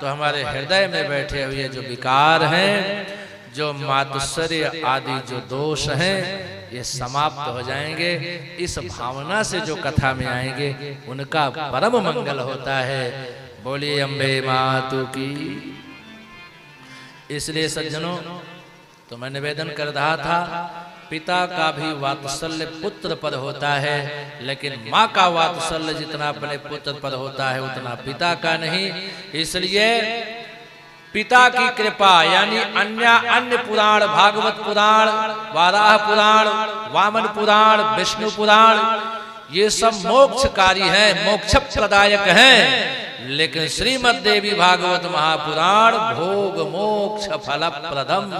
तो हमारे हृदय में बैठे हुए जो विकार हैं, जो मात्सर्य आदि जो दोष हैं, ये समाप्त हो जाएंगे। इस भावना से जो कथा में आएंगे उनका परम मंगल होता है। बोलिए अम्बे मातु की। इसलिए सज्जनों, तो मैं निवेदन कर रहा था, पिता का भी वात्सल्य पुत्र पर होता है, लेकिन माँ का वात्सल्य जितना अपने पुत्र पर होता है उतना पिता का नहीं। इसलिए पिता की कृपा यानी अन्य पुराण, भागवत पुराण, वाराह पुराण, वामन पुराण, विष्णु पुराण, ये सब मोक्षकारी हैं, मोक्ष प्रदायक हैं। लेकिन श्रीमद् देवी भागवत महापुराण भोग मोक्ष फलप्रदम,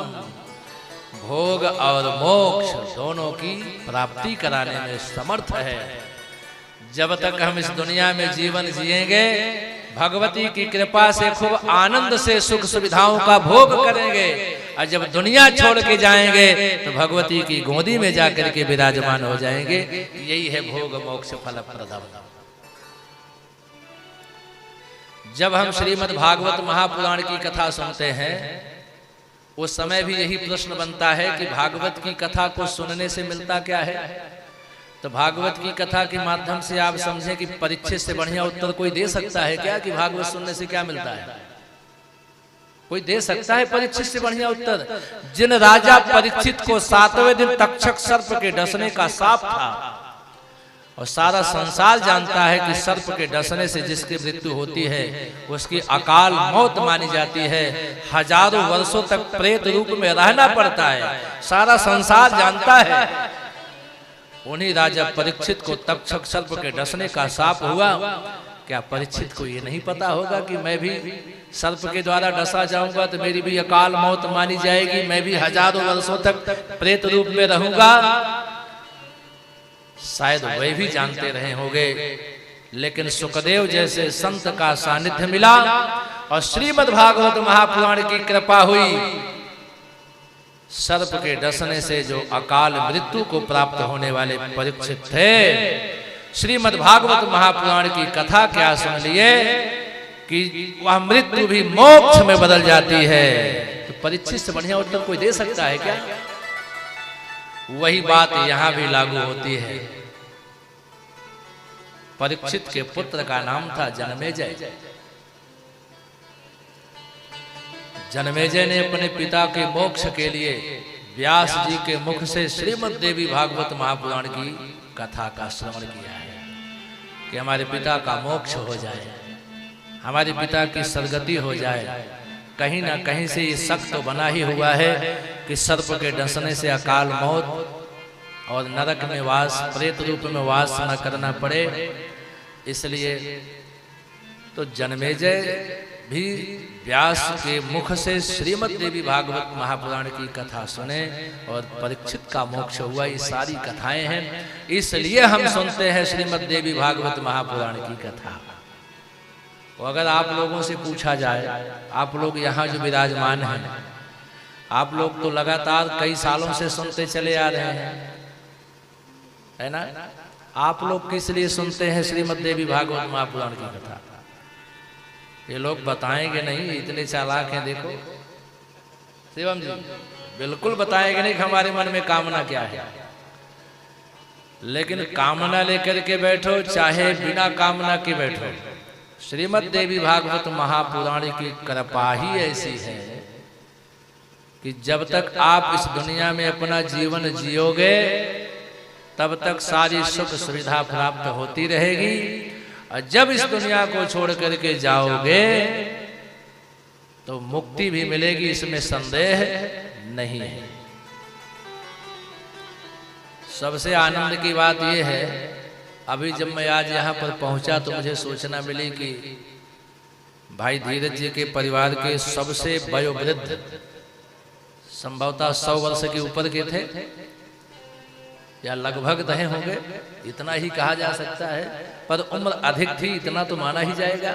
भोग और मोक्ष दोनों की प्राप्ति कराने में समर्थ है। जब तक हम इस दुनिया में जीवन जिएंगे, भगवती की कृपा से खूब आनंद से सुख सुविधाओं का भोग करेंगे, और जब दुनिया छोड़ के जाएंगे तो भगवती की गोदी में जाकर के विराजमान हो जाएंगे। यही है भोग मोक्ष फलप्रदम। जब हम श्रीमद् भागवत महापुराण की कथा सुनते हैं उस समय भी यही प्रश्न बनता है कि भागवत की कथा को सुनने से मिलता क्या है। तो भागवत की कथा के माध्यम से आप समझें कि परीक्षित से बढ़िया उत्तर कोई दे सकता है क्या कि भागवत सुनने से क्या मिलता है? कोई दे सकता है परीक्षित से बढ़िया उत्तर? जिन राजा परीक्षित को 7वें दिन तक्षक सर्प के डसने का शाप था, और सारा संसार जानता है कि सर्प के डसने से जिसकी मृत्यु होती है उसकी अकाल मौत मानी जाती है, हजारों वर्षों तक प्रेत रूप में रहना पड़ता है, सारा संसार जानता है। उन्हीं राजा परीक्षित को तक्षक सर्प के डसने का शाप हुआ। क्या परीक्षित को ये नहीं पता होगा कि मैं भी सर्प के द्वारा डसा जाऊंगा तो मेरी भी अकाल मौत मानी जाएगी, मैं भी हजारों वर्षों तक प्रेत रूप में रहूंगा? शायद वे भी जानते रहे होंगे, लेकिन सुखदेव जैसे संत का सानिध्य मिला और श्रीमद् भागवत महापुराण की कृपा हुई सर्प के डसने से जो अकाल मृत्यु को प्राप्त होने वाले परीक्षित थे, श्रीमद् भागवत महापुराण की कथा क्या सुन लिए कि वह मृत्यु भी मोक्ष में बदल जाती है। तो परीक्षित से बढ़िया उत्तर कोई दे सकता है क्या? वही बात यहां भी लागू होती है। परीक्षित के पुत्र का नाम था जनमेजय। जनमेजय ने अपने पिता के मोक्ष के लिए व्यास जी के मुख से श्रीमद् देवी भागवत महापुराण की कथा का श्रवण किया है कि हमारे पिता का मोक्ष हो जाए, हमारे पिता की सदगति हो जाए। कहीं ना कहीं से ये शक तो बना ही हुआ है कि सर्प के डसने से अकाल मौत और नरक में वास, प्रेत रूप में वास न करना पड़े। इसलिए तो जनमेजय भी व्यास के मुख से श्रीमद् देवी भागवत महापुराण की कथा सुने और परीक्षित का मोक्ष हुआ। ये सारी कथाएं हैं, इसलिए हम सुनते हैं श्रीमद् देवी भागवत महापुराण की कथा। अगर आप लोगों से पूछा जाए, आप लोग यहाँ जो विराजमान हैं, आप लोग तो लगातार कई सालों से सुनते चले आ रहे हैं, है ना? आप लोग किस लिए सुनते हैं श्रीमद् देवी भागवत महापुराण की कथा? ये लोग बताएंगे नहीं, इतने चालाक हैं। देखो शिवम जी, बिल्कुल बताएंगे नहीं कि हमारे मन में कामना क्या है। लेकिन कामना लेकर के बैठो, चाहे बिना कामना के बैठो, श्रीमद् देवी भागवत महापुराण की कृपा ही ऐसी है कि जब तक आप इस दुनिया में अपना जीवन जियोगे तब तक सारी सुख सुविधा प्राप्त होती रहेगी, और जब इस दुनिया को छोड़ करके जाओगे तो मुक्ति भी मिलेगी, इसमें संदेह नहीं है। सबसे आनंद की बात यह है, अभी जब मैं आज यहाँ पर पहुंचा तो मुझे सूचना मिली कि भाई धीरज जी के परिवार के सबसे वयोवृद्ध, संभवतः 100 वर्ष के ऊपर के थे या लगभग रहे होंगे, इतना ही कहा जा सकता है, पर उम्र अधिक थी इतना तो माना ही जाएगा।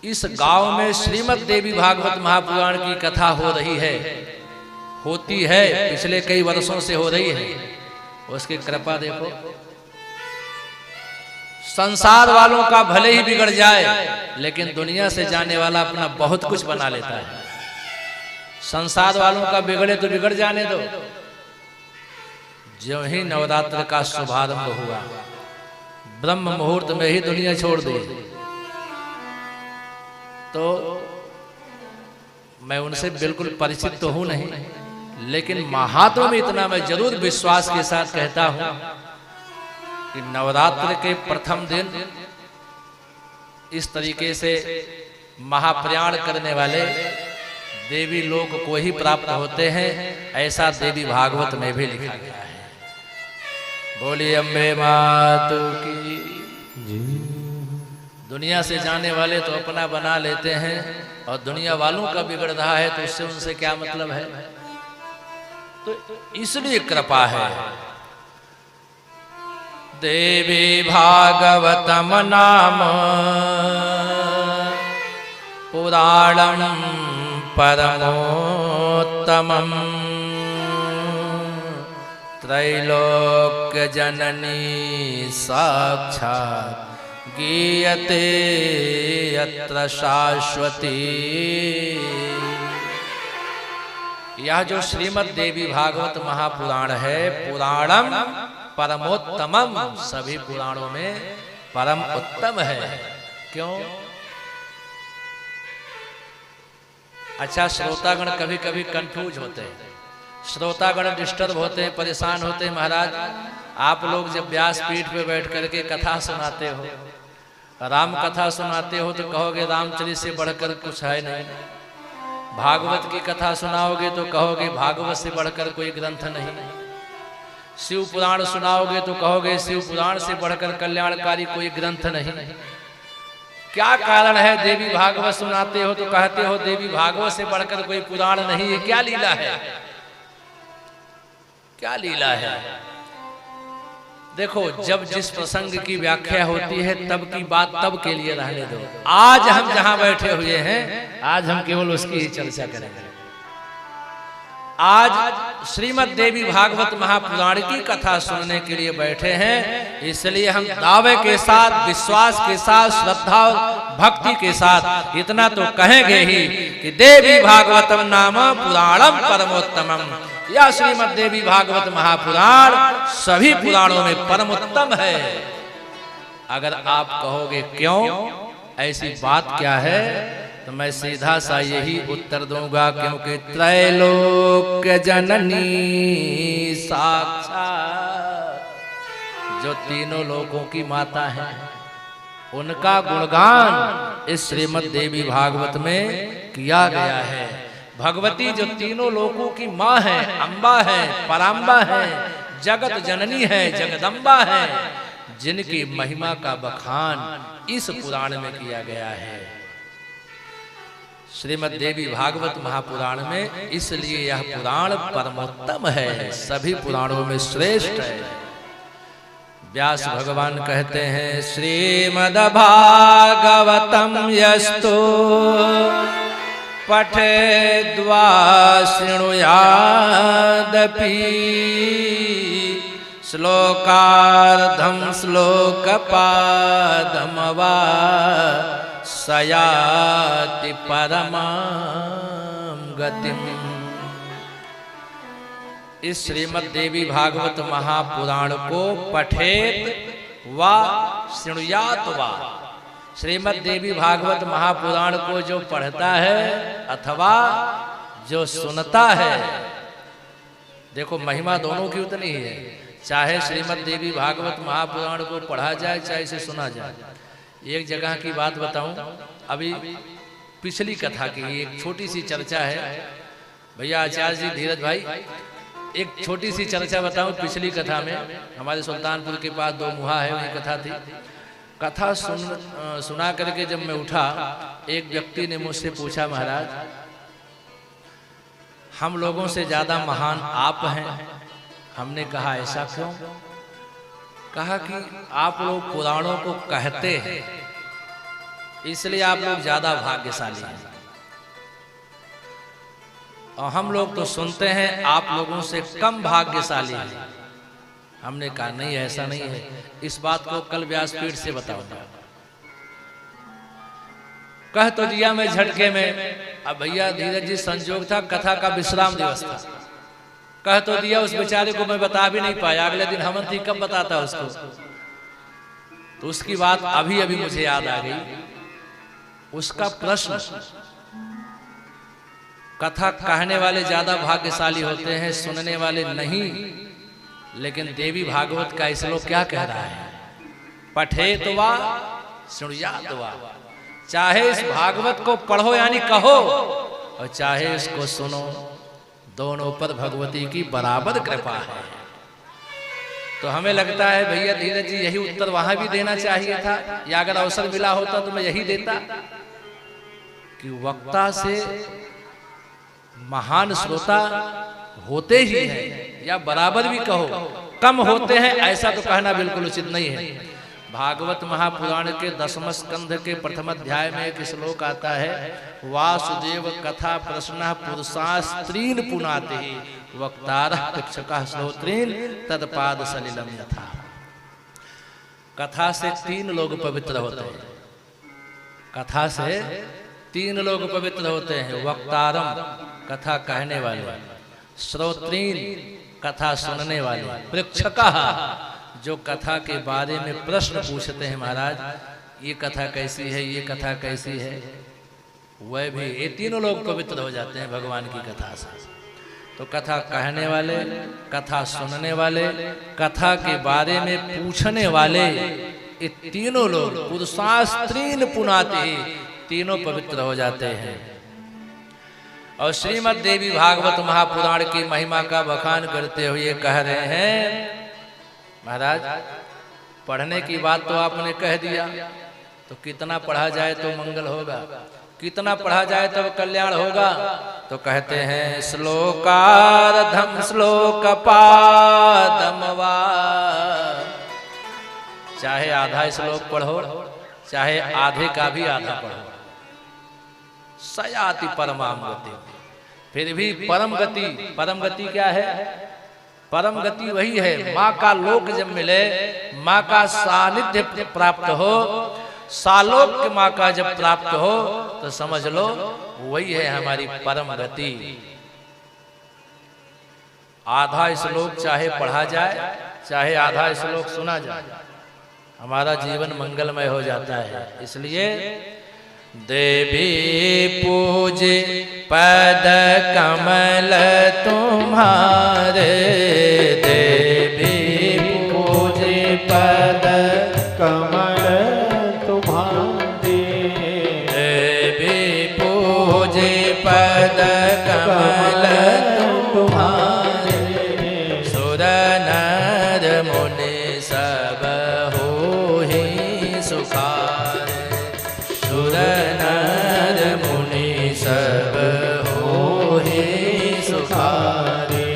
इस गांव में श्रीमद् देवी भागवत महापुराण की कथा हो रही है, होती है, पिछले कई वर्षों से हो रही है। उसकी कृपा देखो, संसार वालों का भले ही बिगड़ जाए लेकिन दुनिया से जाने वाला अपना बहुत कुछ बना लेता है। संसार वालों का बिगड़े तो बिगड़ जाने दो। जो ही नवरात्र का शुभारंभ हुआ, ब्रह्म मुहूर्त में ही दुनिया छोड़ दी, तो मैं उनसे बिल्कुल परिचित तो हूं नहीं, लेकिन महात्मा में इतना मैं जरूर विश्वास के साथ कहता हूं कि नवरात्र के प्रथम दिन इस तरीके से महाप्रयाण करने वाले देवी लोग को ही प्राप्त होते हैं, ऐसा देवी भागवत में भी लिखा गया है। बोलिए अम्बे मातु की। दुनिया से जाने वाले तो अपना बना लेते हैं, और दुनिया वालों का बिगड़ रहा है तो उससे उनसे क्या मतलब है? तो इसलिए कृपा है। देवी भागवतम नाम पुराणम परमोत्तमम् त्रैलोक्य जननी साक्षात् गीयते यत्र शाश्वती। यह जो श्रीमद् देवी भागवत महापुराण है, पुराणम परमोत्तमम, सभी पुराणों में परम उत्तम है। क्यों? अच्छा, श्रोतागण कभी कभी कंफ्यूज होते हैं, श्रोतागण डिस्टर्ब होते हैं, परेशान होते हैं। महाराज, आप लोग जब व्यास पीठ पे बैठ करके कथा सुनाते हो, राम कथा सुनाते हो, तो कहोगे रामचरित से बढ़कर कुछ है नहीं। भागवत की कथा सुनाओगे तो कहोगे भागवत से बढ़कर कोई ग्रंथ नहीं। शिव पुराण सुनाओगे तो कहोगे शिव पुराण से बढ़कर कल्याणकारी कोई ग्रंथ नहीं। क्या कारण है? देवी भागवत सुनाते हो तो कहते हो देवी भागवत से बढ़कर कोई पुराण नहीं है। क्या लीला है? क्या लीला है? देखो, जब जिस प्रसंग की व्याख्या होती है तब की बात तब के लिए रहने दो। आज हम जहां बैठे हुए हैं, आज हम केवल उसकी ही चर्चा करेंगे। आज श्रीमद् देवी भागवत महापुराण की कथा सुनने के लिए बैठे हैं, इसलिए हम दावे के साथ, विश्वास के साथ, श्रद्धा और भक्ति के साथ इतना तो कहेंगे ही कि देवी भागवतम नाम पुराणम परमोत्तमम। यह श्रीमद् देवी भागवत महापुराण सभी पुराणों में परमोत्तम है। अगर आप कहोगे क्यों, ऐसी बात क्या है, तो मैं सीधा सा यही उत्तर दूंगा, क्योंकि त्रैलोक्य जननी साक्षात जो तीनों लोकों की माता है, उनका गुणगान इस श्रीमद् देवी भागवत में किया गया है। भगवती जो तीनों लोकों की माँ है, अम्बा है, पराम्बा है, जगत जननी है, जगदम्बा है, जिनकी महिमा का बखान इस पुराण में किया गया है, श्रीमद् देवी भागवत महापुराण में। इसलिए यह पुराण परमोत्तम है, सभी पुराणों में श्रेष्ठ है। व्यास भगवान कहते हैं, श्रीमद् भागवतम यस्तु पठेद्वा शृणुयादपि श्लोकार्धं श्लोकपादं वा सयाति परमां गतिम्। इस श्रीमद् देवी भागवत महापुराण को पठेत वा शृणुयात वा, श्रीमद् देवी भागवत महापुराण को जो पढ़ता है अथवा जो सुनता है, देखो महिमा दोनों की उतनी ही है। चाहे श्रीमद् देवी भागवत महापुराण को पढ़ा जाए, चाहे इसे सुना जाए। एक जगह की बात बताऊं, अभी पिछली कथा की एक छोटी सी चर्चा है। भैया आचार्य जी, धीरज भाई, एक छोटी सी चर्चा बताऊं। पिछली कथा में हमारे सुल्तानपुर के पास दो मुहा है, वही कथा थी। कथा सुना करके जब मैं उठा, एक व्यक्ति ने मुझसे पूछा, महाराज हम लोगों से ज्यादा महान आप हैं। हमने कहा ऐसा क्यों? कहा कि आप लोग पुराणों को कहते हैं, इसलिए आप लोग ज्यादा भाग्यशाली हैं, और हम लोग तो सुनते हैं, आप लोगों से कम भाग्यशाली हैं। हमने कहा नहीं, ऐसा नहीं है। इस बात को कल व्यासपीठ से बताऊंगा। कह तो दिया मैं झटके में। अब भैया धीरज जी, संजोग था, कथा का विश्राम दिवस था। कह तो दिया, उस बेचारे को मैं बता भी नहीं पाया। अगले दिन हमन थी, कब बताता उसको। तो उसकी बात अभी अभी मुझे याद आ गई। उसका प्रश्न, कथा कहने वाले ज्यादा भाग्यशाली होते हैं, सुनने वाले नहीं। लेकिन देवी भागवत का श्लोक क्या कह रहा है? पठेत वा शृणुयात वा। चाहे इस भागवत को पढ़ो यानी कहो, और चाहे इसको सुनो, दोनों पर भगवती की बराबर कृपा है। तो हमें लगता है भैया धीरज जी, यही उत्तर वहां भी देना चाहिए था, या अगर अवसर मिला होता तो मैं यही देता कि वक्ता से महान श्रोता होते ही हैं, या बराबर भी कहो, कम होते हैं, ऐसा तो कहना बिल्कुल उचित नहीं है। भागवत महापुराण के 10वें स्कंध के प्रथम अध्याय में एक श्लोक आता है, वासुदेव कथा प्रश्न पुरुषास्त्रीन पुनाते वक्तारः शिक्षकः श्रोत्रीन तत्पाद सलिलम यथा। कथा से 3 लोग पवित्र होते हैं। कथा से 3 लोग पवित्र होते हैं। वक्तारम, कथा कहने वाले, श्रोत्रीन, कथा सुनने वाले, पृक्षकः, जो कथा के बारे में प्रश्न पूछते हैं, महाराज ये कथा कैसी है, ये कथा कैसी है, वह भी, ये 3 लोग पवित्र हो जाते हैं भगवान की कथा से। तो कथा कहने वाले, कथा सुनने वाले, कथा के बारे में पूछने वाले, ये 3 लोग पुरुषास्त्रीन पुनाते, तीनों पवित्र हो जाते हैं। और श्रीमद् देवी भागवत महापुराण की महिमा का बखान करते हुए कह रहे हैं, महाराज पढ़ने की बात तो आपने कह दिया, तो कितना पढ़ा जाए तो मंगल होगा, कितना पढ़ा जाए तो कल्याण होगा। तो कहते हैं, श्लोकार्धम श्लोकपादम वा। चाहे आधा श्लोक पढ़ो, चाहे आधे का भी आधा पढ़ो, सयाति परमां गतिम्। फिर भी परम गति क्या है? परम गति वही है, माँ का लोक जब मिले, माँ का सानिध्य प्राप्त हो, सालोक माँ का जब प्राप्त हो, तो समझ लो वही है हमारी परम गति। आधा श्लोक चाहे पढ़ा जाए, चाहे आधा श्लोक सुना जाए, हमारा जीवन मंगलमय हो जाता है। इसलिए देवी पूजे पद कमल तुम्हारे, देवी पूजे पद कमल तुम्हारे, देवी पूजे पद कमल तुम्हारे, सुर नर मुनि सब होहि सुखारे, सुर नर मुनि सब होहि सुखारे,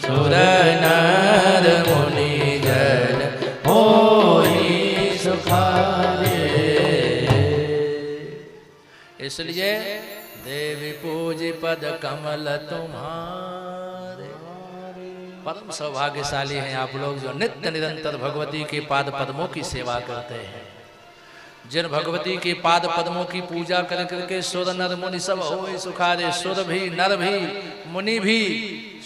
सुर नर मुनि जन होहि सुखारे। इसलिए देवी पूजी पद कमल तुम्हारे। परम सौभाग्यशाली हैं आप लोग जो नित्य निरंतर भगवती के पाद पद्मों की सेवा करते हैं। जिन भगवती के पाद पद्मों की पूजा कर करके सुर नर मुनि सब होए सुखारे, सुर भी नर भी मुनि भी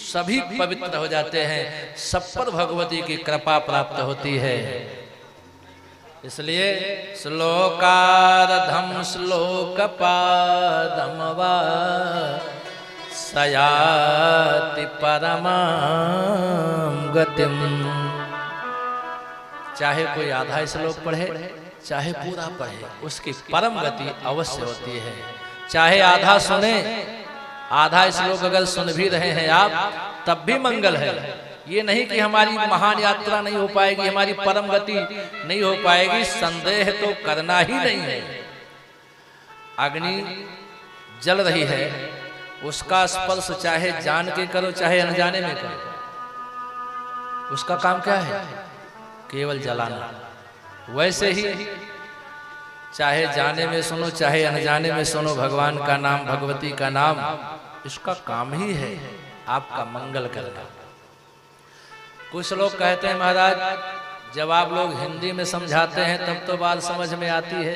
सभी पवित्र हो जाते हैं, सब पर भगवती की कृपा प्राप्त होती है। इसलिए श्लोकार्धम श्लोक पादम वा सयाति परमां गतिम। चाहे कोई आधा श्लोक पढ़े, चाहे पूरा पढ़े, उसकी परम गति अवश्य होती है। चाहे आधा सुने, आधा श्लोक अगर सुन भी रहे हैं आप, तब भी मंगल है। ये नहीं कि हमारी महान यात्रा नहीं हो पाएगी, हमारी परम गति नहीं हो पाएगी, संदेह तो करना ही नहीं है। अग्नि जल रही है, उसका स्पर्श चाहे जान के करो चाहे अनजाने में करो, उसका काम क्या है? केवल जलाना। वैसे ही चाहे जाने में सुनो चाहे अनजाने में सुनो भगवान का नाम, भगवती का नाम, इसका काम ही है आपका मंगल करना। कुछ लोग कहते हैं महाराज जब आप लोग हिंदी में समझाते हैं तब तो बात समझ में आती है,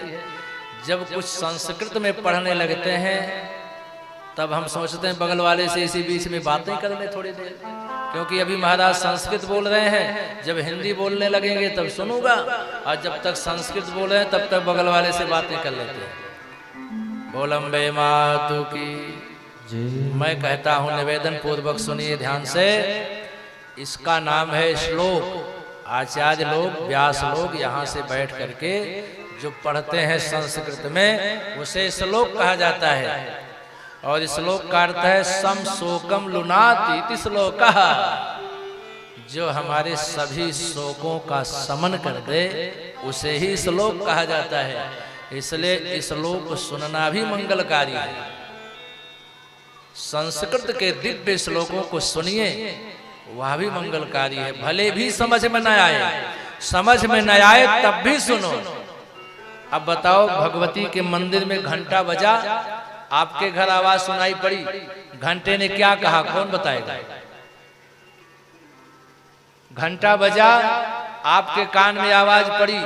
जब कुछ संस्कृत में पढ़ने लगते हैं तब हम सोचते हैं बगल वाले से इसी बीच में बातें कर लें थोड़ी देर, क्योंकि अभी महाराज संस्कृत बोल रहे हैं, जब हिंदी बोलने लगेंगे तब सुनूंगा, और जब तक संस्कृत बोल रहे हैं तब तक बगल वाले से बातें कर लेते हैं। बोलंबे मातु की। मैं कहता हूं निवेदन पूर्वक सुनिए ध्यान से, इसका नाम है श्लोक। आचार्य लोग, व्यास लोग यहाँ से बैठ करके जो पढ़ते हैं संस्कृत में उसे श्लोक कहा जाता है, और श्लोक का अर्थ है सम शोकम लुनाति इति श्लोकः, जो हमारे सभी शोकों का समन कर दे उसे ही श्लोक कहा जाता है। इसलिए इस श्लोक सुनना भी मंगलकारी है। संस्कृत के दिव्य श्लोकों को सुनिए, वह भी मंगलकारी है। भले भी समझ में न आए, समझ में न आए तब भी सुनो। अब बताओ, भगवती के मंदिर में घंटा बजा, आपके घर आवाज सुनाई पड़ी, घंटे ने क्या कहा कौन बताएगा? घंटा बजा, आपके कान में आवाज पड़ी,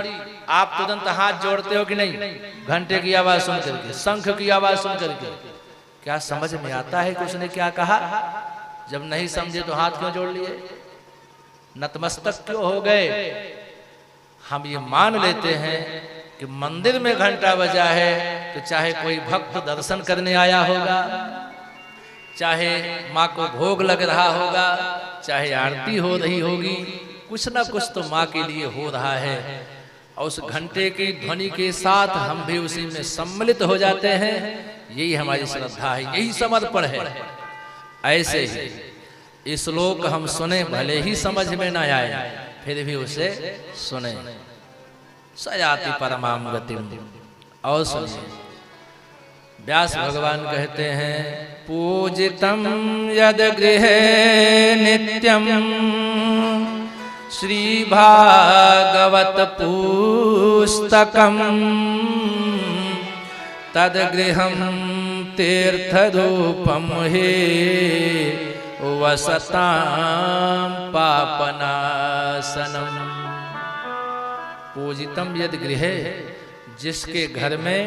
आप तुरंत हाथ जोड़ते हो कि नहीं? घंटे की आवाज सुन करके, शंख की आवाज सुन करके क्या समझ में आता है कि उसने क्या कहा? जब नहीं समझे तो हाथ क्यों जोड़ लिए, नतमस्तक क्यों हो गए? हम ये मान लेते हैं कि मंदिर में घंटा बजा है तो चाहे कोई भक्त दर्शन करने आया होगा, चाहे माँ को भोग लग रहा होगा, चाहे आरती हो रही होगी, कुछ ना कुछ तो माँ के लिए हो रहा है, और उस घंटे की ध्वनि के साथ हम भी उसी में सम्मिलित हो जाते हैं। यही हमारी श्रद्धा है, यही समर्पण है। ऐसे ही श्लोक हम सुने, भले ही समझ में ना आए फिर भी उसे सुने। सयाति परमां गतिम। और सुनिए, व्यास भगवान कहते हैं पूजितम यद गृहे नित्यम श्री भागवत पुस्तकम तद गृहं तीर्थरूपम हे वसतां पापनाशनम। पूजितम यद गृहे, जिसके घर में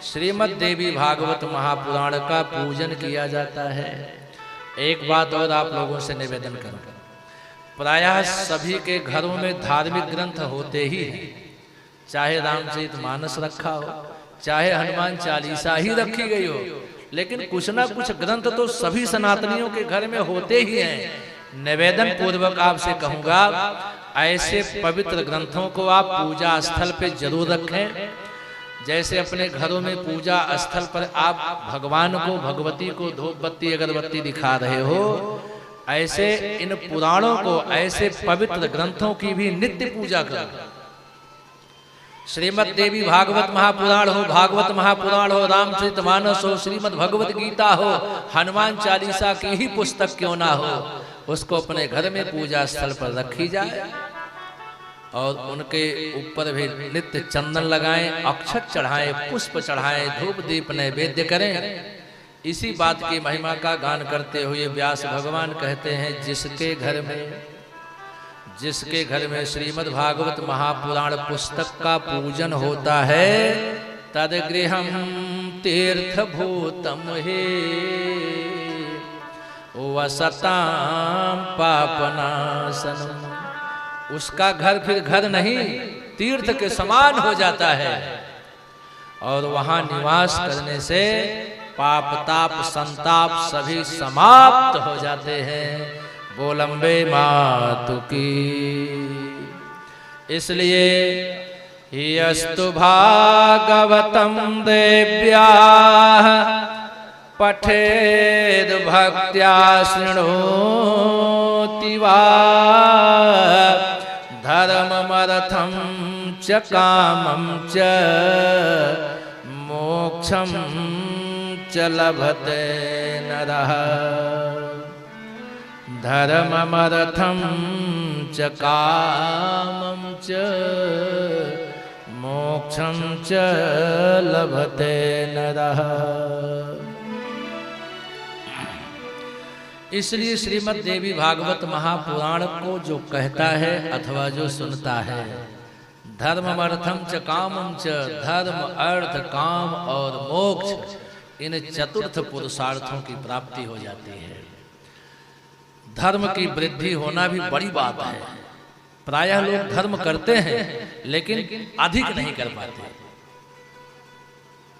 श्रीमद् देवी भागवत महापुराण का पूजन किया जाता है। एक बात और आप लोगों से निवेदन करूं, प्रायः सभी के घरों में धार्मिक ग्रंथ होते ही हैं, चाहे रामचरितमानस रखा हो, चाहे हनुमान चालीसा ही रखी गई हो, लेकिन कुछ ना कुछ ग्रंथ तो सभी सनातनियों के घर में होते ही हैं। निवेदन पूर्वक आपसे कहूंगा, ऐसे पवित्र ग्रंथों को आप पूजा स्थल पे जरूर रखें। जैसे अपने घरों में पूजा स्थल पर आप भगवान को, भगवती को धूप बत्ती अगरबत्ती दिखा रहे हो, ऐसे इन पुराणों को, ऐसे पवित्र ग्रंथों की भी नित्य पूजा करो। श्रीमद् देवी भागवत महापुराण हो, भागवत महापुराण हो, रामचरितमानस हो, श्रीमद् भगवत गीता हो, हनुमान चालीसा की ही पुस्तक क्यों ना हो, उसको अपने घर में पूजा स्थल पर रखी जाए और उनके ऊपर भी नित्य चंदन लगाएं, अक्षत चढ़ाएं, पुष्प चढ़ाएं, धूप दीप नैवेद्य करें। इसी बात की महिमा का गान करते हुए व्यास भगवान कहते हैं, जिसके घर में श्रीमद् भागवत महापुराण पुस्तक का पूजन होता है, तद गृहम तीर्थभूतम हे वसतां पापनाशनम। उसका घर फिर घर नहीं, तीर्थ के समान हो जाता है और वहां निवास करने से पाप ताप संताप सभी समाप्त हो जाते हैं। बोलंबे मातु की। इसलिए यस्तु भागवतम देव्या पठेद भक्त्या शृणोति वा धर्ममर्थं च कामं च मोक्षं च लभते नरः। धर्ममर्थं च कामं च मोक्षं च लभते नरः। इसलिए श्रीमद् देवी भागवत महापुराण को जो कहता है अथवा जो सुनता है, धर्ममर्थं च कामं च, धर्म अर्थ काम और मोक्ष, इन चतुर्थ पुरुषार्थों की प्राप्ति हो जाती है। धर्म की वृद्धि होना भी बड़ी बात है। प्रायः लोग धर्म करते हैं लेकिन अधिक नहीं कर पाते।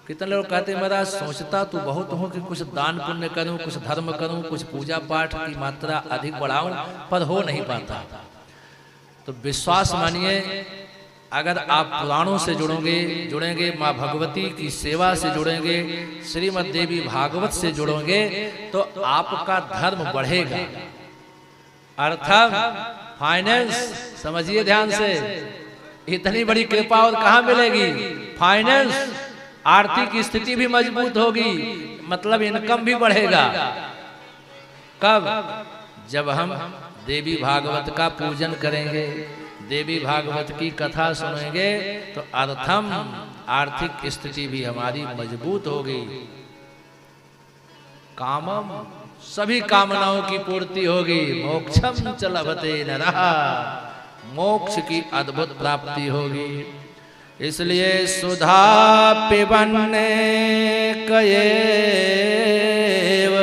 कितने लोग कहते हैं महाराज सोचता तो बहुत हूँ कि कुछ दान पुण्य करूं, कुछ धर्म करूं, कुछ पूजा पाठ की मात्रा अधिक बढ़ाऊं, पर हो नहीं पाता। तो विश्वास मानिए, अगर आप पुराणों से जुड़ेंगे, माँ भगवती की सेवा से जुड़ेंगे, श्रीमद् देवी भागवत से जुड़ेंगे, तो आपका धर्म बढ़ेगा। अर्थात फाइनेंस, समझिए ध्यान से, इतनी बड़ी कृपा और कहाँ मिलेगी। फाइनेंस, आर्थिक स्थिति भी मजबूत होगी, मतलब इनकम भी बढ़ेगा। कब? जब हम देवी भागवत का पूजन करेंगे, देवी भागवत की कथा सुनेंगे, तो अर्थम, आर्थिक स्थिति भी हमारी मजबूत होगी। कामम, सभी कामनाओं की पूर्ति होगी। मोक्षम च लभते नरः, मोक्ष की अद्भुत प्राप्ति होगी। इसलिए सुधा पिबन्ने कयेव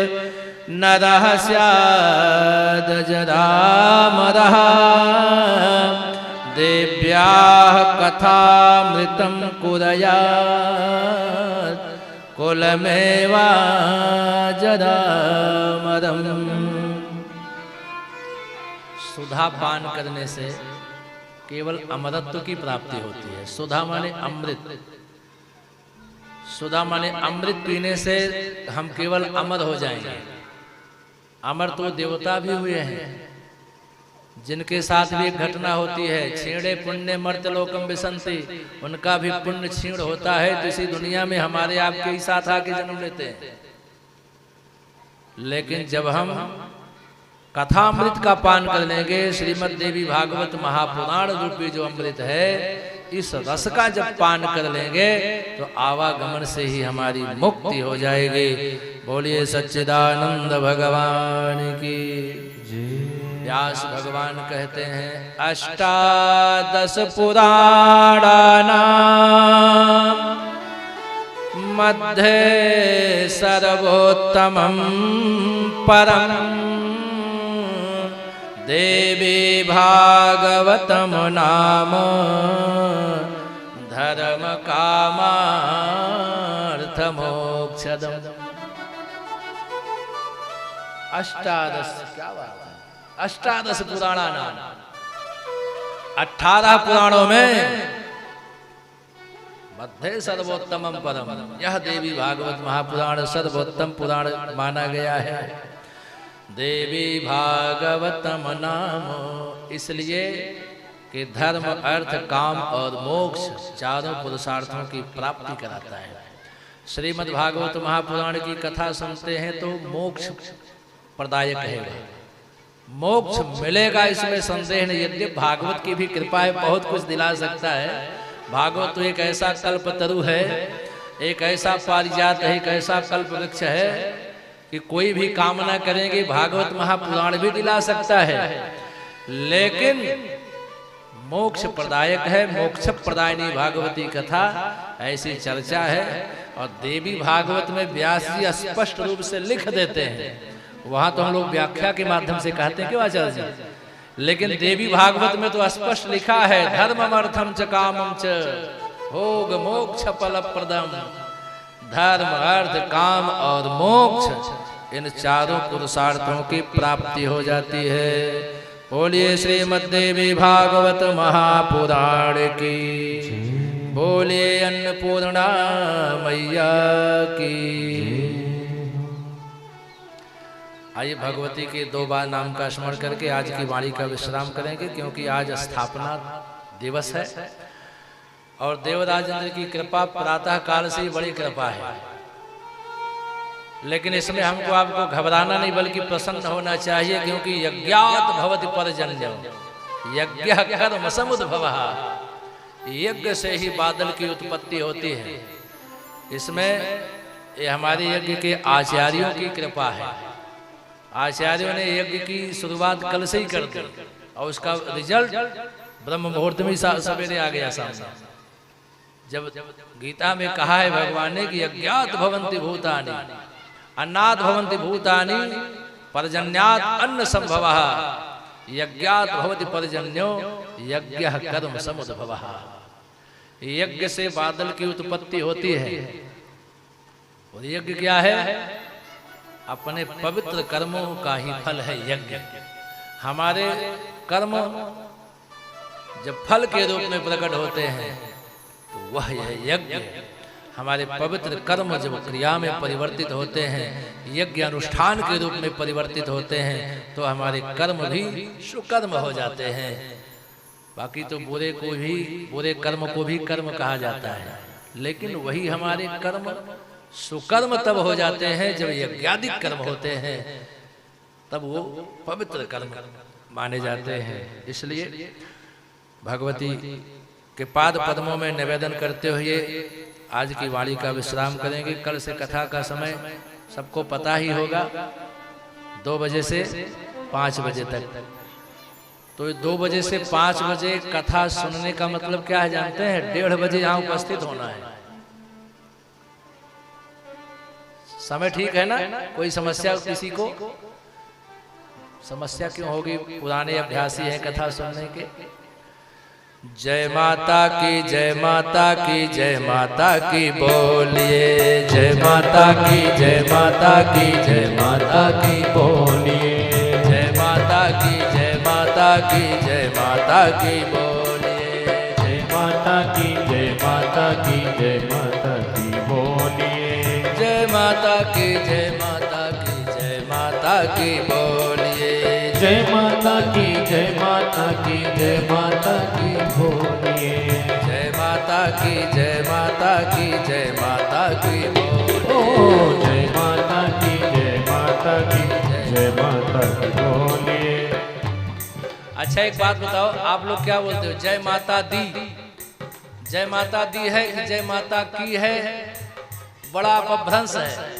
नरः स्याद जरामरः। देव्याः कथामृतं कुर्यात् कुलमेवा जरामरम्। सुधा पान करने से केवल अमरत्व की प्राप्ति होती है। सुधा माने अमृत, सुधा माने अमृत पीने से हम केवल अमर हो जाएंगे। अमर तो देवता भी हुए हैं, जिनके साथ भी एक घटना होती है, छीणे पुण्य मर्त्यलोकम विसंति, उनका भी पुण्य छीण होता है, तो इसी दुनिया में हमारे आपके ही साथ आके जन्म लेते हैं। लेकिन जब हम कथामृत का पान कर लेंगे, श्रीमद् देवी भागवत महापुराण रूपी जो अमृत है, इस रस का जब पान कर लेंगे तो आवागमन से ही हमारी मुक्ति हो जाएगी। बोलिए सच्चिदानंद भगवान की। व्यास भगवान कहते हैं अष्टादश पुराणानां मध्ये सर्वोत्तमं परम देवी भागवतम नाम धर्म कामार्थ मोक्षदम्। अष्टादश, क्या बात है, अष्टादश पुराणानां, 18 पुराणों में मध्य सर्वोत्तमम परम, यह देवी भागवत महापुराण सर्वोत्तम पुराण माना गया है। देवी भागवतम नाम, इसलिए कि धर्म अर्थ काम और मोक्ष चारों पुरुषार्थों की प्राप्ति कराता है। श्रीमद् भागवत महापुराण की कथा सुनते हैं तो मोक्ष प्रदायक है, मोक्ष मिलेगा इसमें संदेह नहीं। यदि भागवत की भी कृपा है, बहुत कुछ दिला सकता है। भागवत तो एक ऐसा कल्पतरु है, एक ऐसा पारिजात है, एक ऐसा कल्प वृक्ष है कि कोई भी कामना करेंगे भागवत महापुराण भी दिला सकता है। लेकिन मोक्ष प्रदायक है, मोक्ष प्रदायिनी भागवती कथा, ऐसी चर्चा है। और देवी भागवत में व्यास जी स्पष्ट रूप से लिख देते हैं, वहां तो हम लोग व्याख्या के माध्यम से कहते हैं क्यों आचार्य जी, लेकिन देवी भागवत में तो स्पष्ट लिखा है धर्ममर्थम च कामम च भोग मोक्ष फल प्रदम। धर्म अर्थ काम और मोक्ष, इन चारों पुरुषार्थों की प्राप्ति हो जाती है। बोलिए श्रीमद्देवी भागवत महापुराण की, बोलिए अन्नपूर्णा मैया की। आइए भगवती के 2 बार नाम का स्मरण करके आज की वाणी का विश्राम करेंगे, क्योंकि आज स्थापना दिवस है और देवराजेंद्र की कृपा प्रातः काल से ही बड़ी कृपा है। लेकिन इसमें हमको आपको घबराना नहीं बल्कि प्रसन्न होना चाहिए, क्योंकि यज्ञात भवति परजन्यम, यज्ञ कर्म समुद्भवः, यज्ञ से ही बादल की उत्पत्ति होती है। इसमें ये हमारे यज्ञ के आचार्यों की कृपा है। आचार्यों ने यज्ञ की शुरुआत कल से ही कर दी और उसका रिजल्ट ब्रह्म मुहूर्त में सवेरे आ गया सामने। जब गीता में कहा है भगवान ने कि यज्ञात भवन्ति भूतानि अन्नात् भवन्ति भूतानि पर्जन्यात् अन्न संभवः, यज्ञात भवति पर्जन्यो यज्ञ कर्म समुद्भवः। यज्ञ से बादल की उत्पत्ति होती है। और यज्ञ क्या है? अपने पवित्र कर्मों का ही फल है यज्ञ। हमारे कर्म जब फल के रूप में प्रकट होते हैं तो वह है यज्ञ। हमारे पवित्र कर्म जब क्रिया में परिवर्तित होते हैं, यज्ञ अनुष्ठान के रूप में परिवर्तित होते हैं, तो हमारे कर्म भी सुकर्म हो जाते हैं। बाकी तो बुरे कर्म को भी कर्म कहा जाता है, लेकिन वही हमारे कर्म सुकर्म तब हो जाते हैं जब यज्ञादिक कर्म होते हैं, तब वो पवित्र कर्म माने जाते हैं। इसलिए भगवती के पाद पद्मों में निवेदन करते हुए आज की वाणी का विश्राम करेंगे। कल से कथा का समय सबको पता ही होगा, 2 बजे से 5 बजे तक। तो 2 बजे से 5 बजे कथा सुनने का मतलब क्या है जानते हैं? 1:30 बजे यहाँ उपस्थित होना है। समय ठीक है ना? कोई समस्या किसी को? समस्या क्यों होगी? पुराने अभ्यासी हैं कथा सुनने के। जय माता की, जय माता की, जय माता की बोलिए। जय माता की, जय माता की, जय माता की बोलिए। जय माता की, जय माता की, जय माता की बोलिए। जय माता की, जय माता की, जय माता की बोलिए। जय माता की, जय माता की, जय माता की बोलिए। जय माता की, जय माता की, जय माता की बोलिए। जय माता की, जय माता की, जय माता की बोलिए। ओ जय माता की, जय माता की, जय माता की बोलिए। अच्छा एक बात बताओ, आप लोग क्या बोलते हो? जय माता दी, जय माता दी है कि जय माता की है, बड़ा अपभ्रंश है।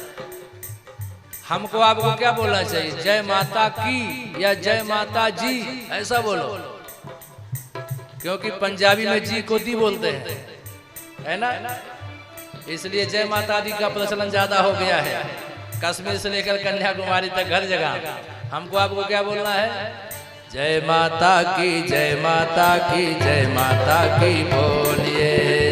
हमको आपको क्या बोलना चाहिए, जय माता की या जय माता जी, ऐसा बोलो। क्योंकि पंजाबी में जी को दी बोलते हैं, है ना, इसलिए जय माता दी का प्रचलन ज्यादा हो गया है। कश्मीर से लेकर कन्याकुमारी तक हर जगह हमको आपको क्या बोलना है, जय माता की जय माता की जय माता की बोलिए,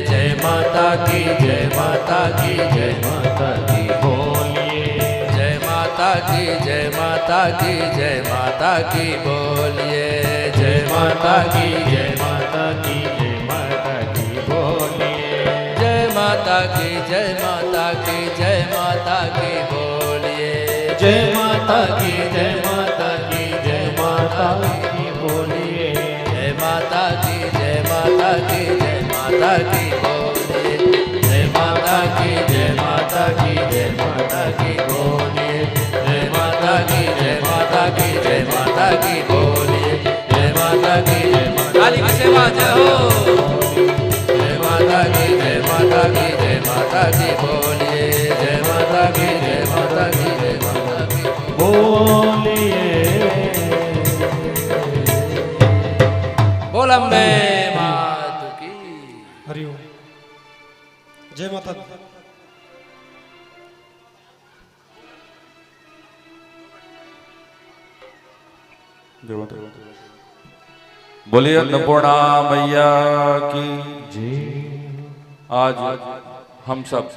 जय माता की जय माता की जय माता की बोलिए, जय माता की जय माता की जय माता की बोलिए, जय माता की जय माता की जय माता की बोलिए, जय माता की जय माता की जय माता की बोलिए, जय माता की जय माता की जय माता की बोलिए, जय माता की जय माता की जय माता की बोलिए, जय माता की जय माता की जय माता की बोलिए, जय माता की जय माता की जय माता की बोलिए, जय माता की जय माता, काली की सेवा जय हो, जय माता की जय माता की जय माता की बोलिए, जय माता की जय माता की जय माता की बोलिए। बोल अम्बे मात की। हरिओम। जय माता दी। बोलिए अन्नपूर्णा मैया की आज हम सब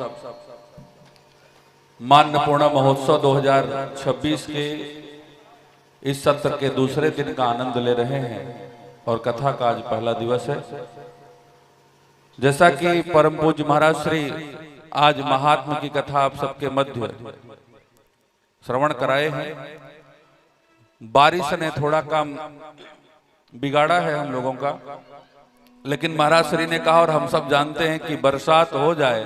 मां अन्नपूर्णा महोत्सव 2026 के इस सत्र के दूसरे दिन का आनंद ले रहे हैं और कथा का आज पहला दिवस है। जैसा कि परम पूज्य महाराज श्री आज महात्मा की कथा आप सबके मध्य श्रवण कराए हैं। बारिश ने थोड़ा काम बिगाड़ा है हम लोगों का, लेकिन महाराज श्री ने कहा और हम सब जानते हैं कि बरसात हो जाए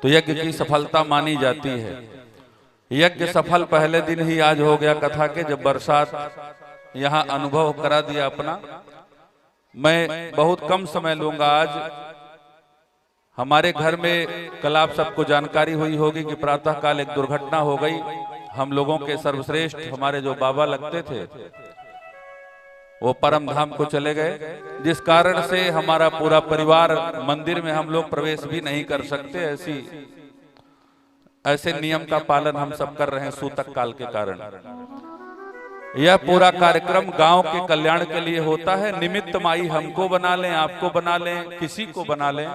तो यज्ञ की सफलता मानी जाती है। यज्ञ सफल पहले दिन ही आज हो गया कथा के, जब बरसात यहाँ अनुभव करा दिया अपना। मैं बहुत कम समय लूंगा आज। हमारे घर में कल आप सबको जानकारी हुई होगी कि प्रातः काल एक दुर्घटना हो गई। हम लोगों के सर्वश्रेष्ठ हमारे जो बाबा लगते थे वो परम धाम को चले गए, जिस कारण से हमारा पूरा परिवार मंदिर में हम लोग प्रवेश भी नहीं कर सकते। ऐसे नियम का पालन हम सब कर रहे हैं सूतक काल के कारण। यह पूरा कार्यक्रम गांव के कल्याण के लिए होता है। निमित्त माई हमको बना लें, आपको बना लें, किसी को बना लें,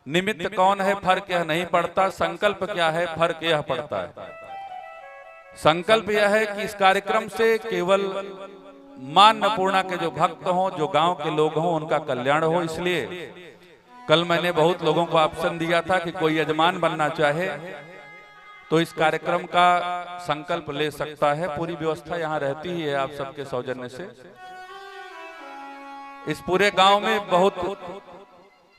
निमित्त कौन है फर्क यह नहीं पड़ता, संकल्प क्या है फर्क यह पड़ता है। संकल्प यह है कि इस कार्यक्रम से केवल मां अन्नपूर्णा के जो भक्त हों, जो गांव के लोग हों, उनका कल्याण हो। इसलिए कल मैंने बहुत लोगों को ऑप्शन दिया था कि कोई यजमान बनना चाहे तो इस कार्यक्रम का संकल्प ले सकता है। पूरी व्यवस्था यहाँ रहती ही है आप सबके सौजन्य से। इस पूरे गांव में बहुत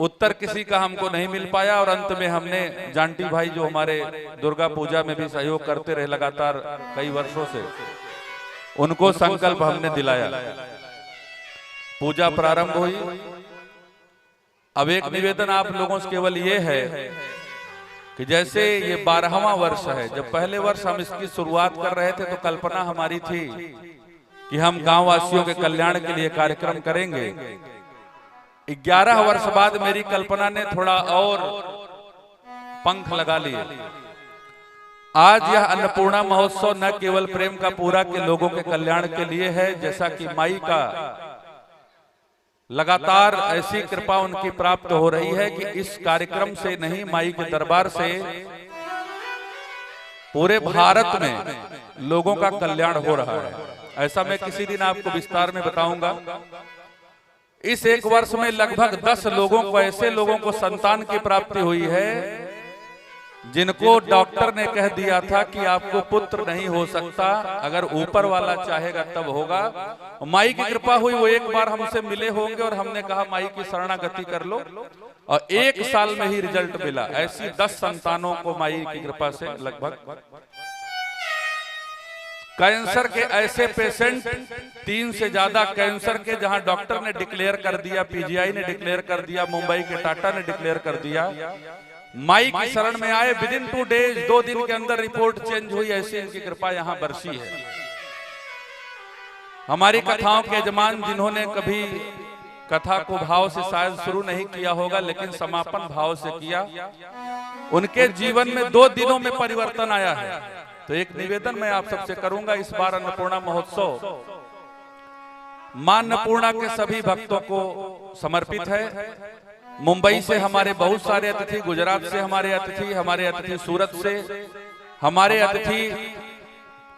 उत्तर किसी का हमको नहीं मिल पाया और अंत में हमने जांटी भाई जो हमारे दुर्गा पूजा में भी सहयोग करते रहे लगातार कई वर्षों से, उनको संकल्प हमने दिलाया। पूजा प्रारंभ हुई। अब एक निवेदन आप लोगों से केवल ये है कि जैसे ये 12वां वर्ष है, जब पहले वर्ष हम इसकी शुरुआत कर रहे थे तो कल्पना हमारी थी कि हम गांव वासियों के कल्याण के लिए कार्यक्रम करेंगे। 11 वर्ष बाद मेरी कल्पना ने थोड़ा और पंख लगा लिए। आज यह अन्नपूर्णा महोत्सव न केवल प्रेम का पूरा के लोगों के कल्याण के लिए है, जैसा कि माई का लगातार ऐसी कृपा उनकी प्राप्त हो रही है कि इस कार्यक्रम से नहीं, माई के दरबार से पूरे भारत में लोगों का कल्याण हो रहा है। ऐसा मैं किसी दिन आपको विस्तार में बताऊंगा। इस एक वर्ष में लगभग 10 लोगों को, ऐसे लोगों को संतान की प्राप्ति हुई है जिनको डॉक्टर ने कह दिया था कि आपको पुत्र नहीं हो सकता, अगर ऊपर वाला चाहेगा तब होगा। माई की कृपा हुई, वो एक बार हमसे मिले होंगे और हमने कहा माई की शरणागति कर लो और 1 साल में ही रिजल्ट मिला। ऐसी 10 संतानों को माई की कृपा से लगभग कैंसर के ऐसे पेशेंट 3 से ज्यादा कैंसर के, जहां डॉक्टर ने डिक्लेयर कर दिया, पीजीआई ने डिक्लेयर कर दिया, मुंबई के टाटा ने डिक्लेयर कर दिया, माई की शरण में आए, विदिन 2 डेज 2 दिन के अंदर रिपोर्ट चेंज हुई। ऐसी इनकी कृपा यहां बरसी है। हमारी कथाओं के यजमान जिन्होंने कभी कथा को भाव से शायद शुरू नहीं किया होगा, लेकिन समापन भाव से किया, उनके जीवन में 2 दिनों में परिवर्तन आया है। तो एक निवेदन मैं आप सबसे करूंगा, इस बार अन्नपूर्णा महोत्सव मां अन्नपूर्णा के सभी भक्तों को समर्पित है। मुंबई से हमारे बहुत सारे अतिथि, गुजरात से हमारे अतिथि सूरत से, हमारे अतिथि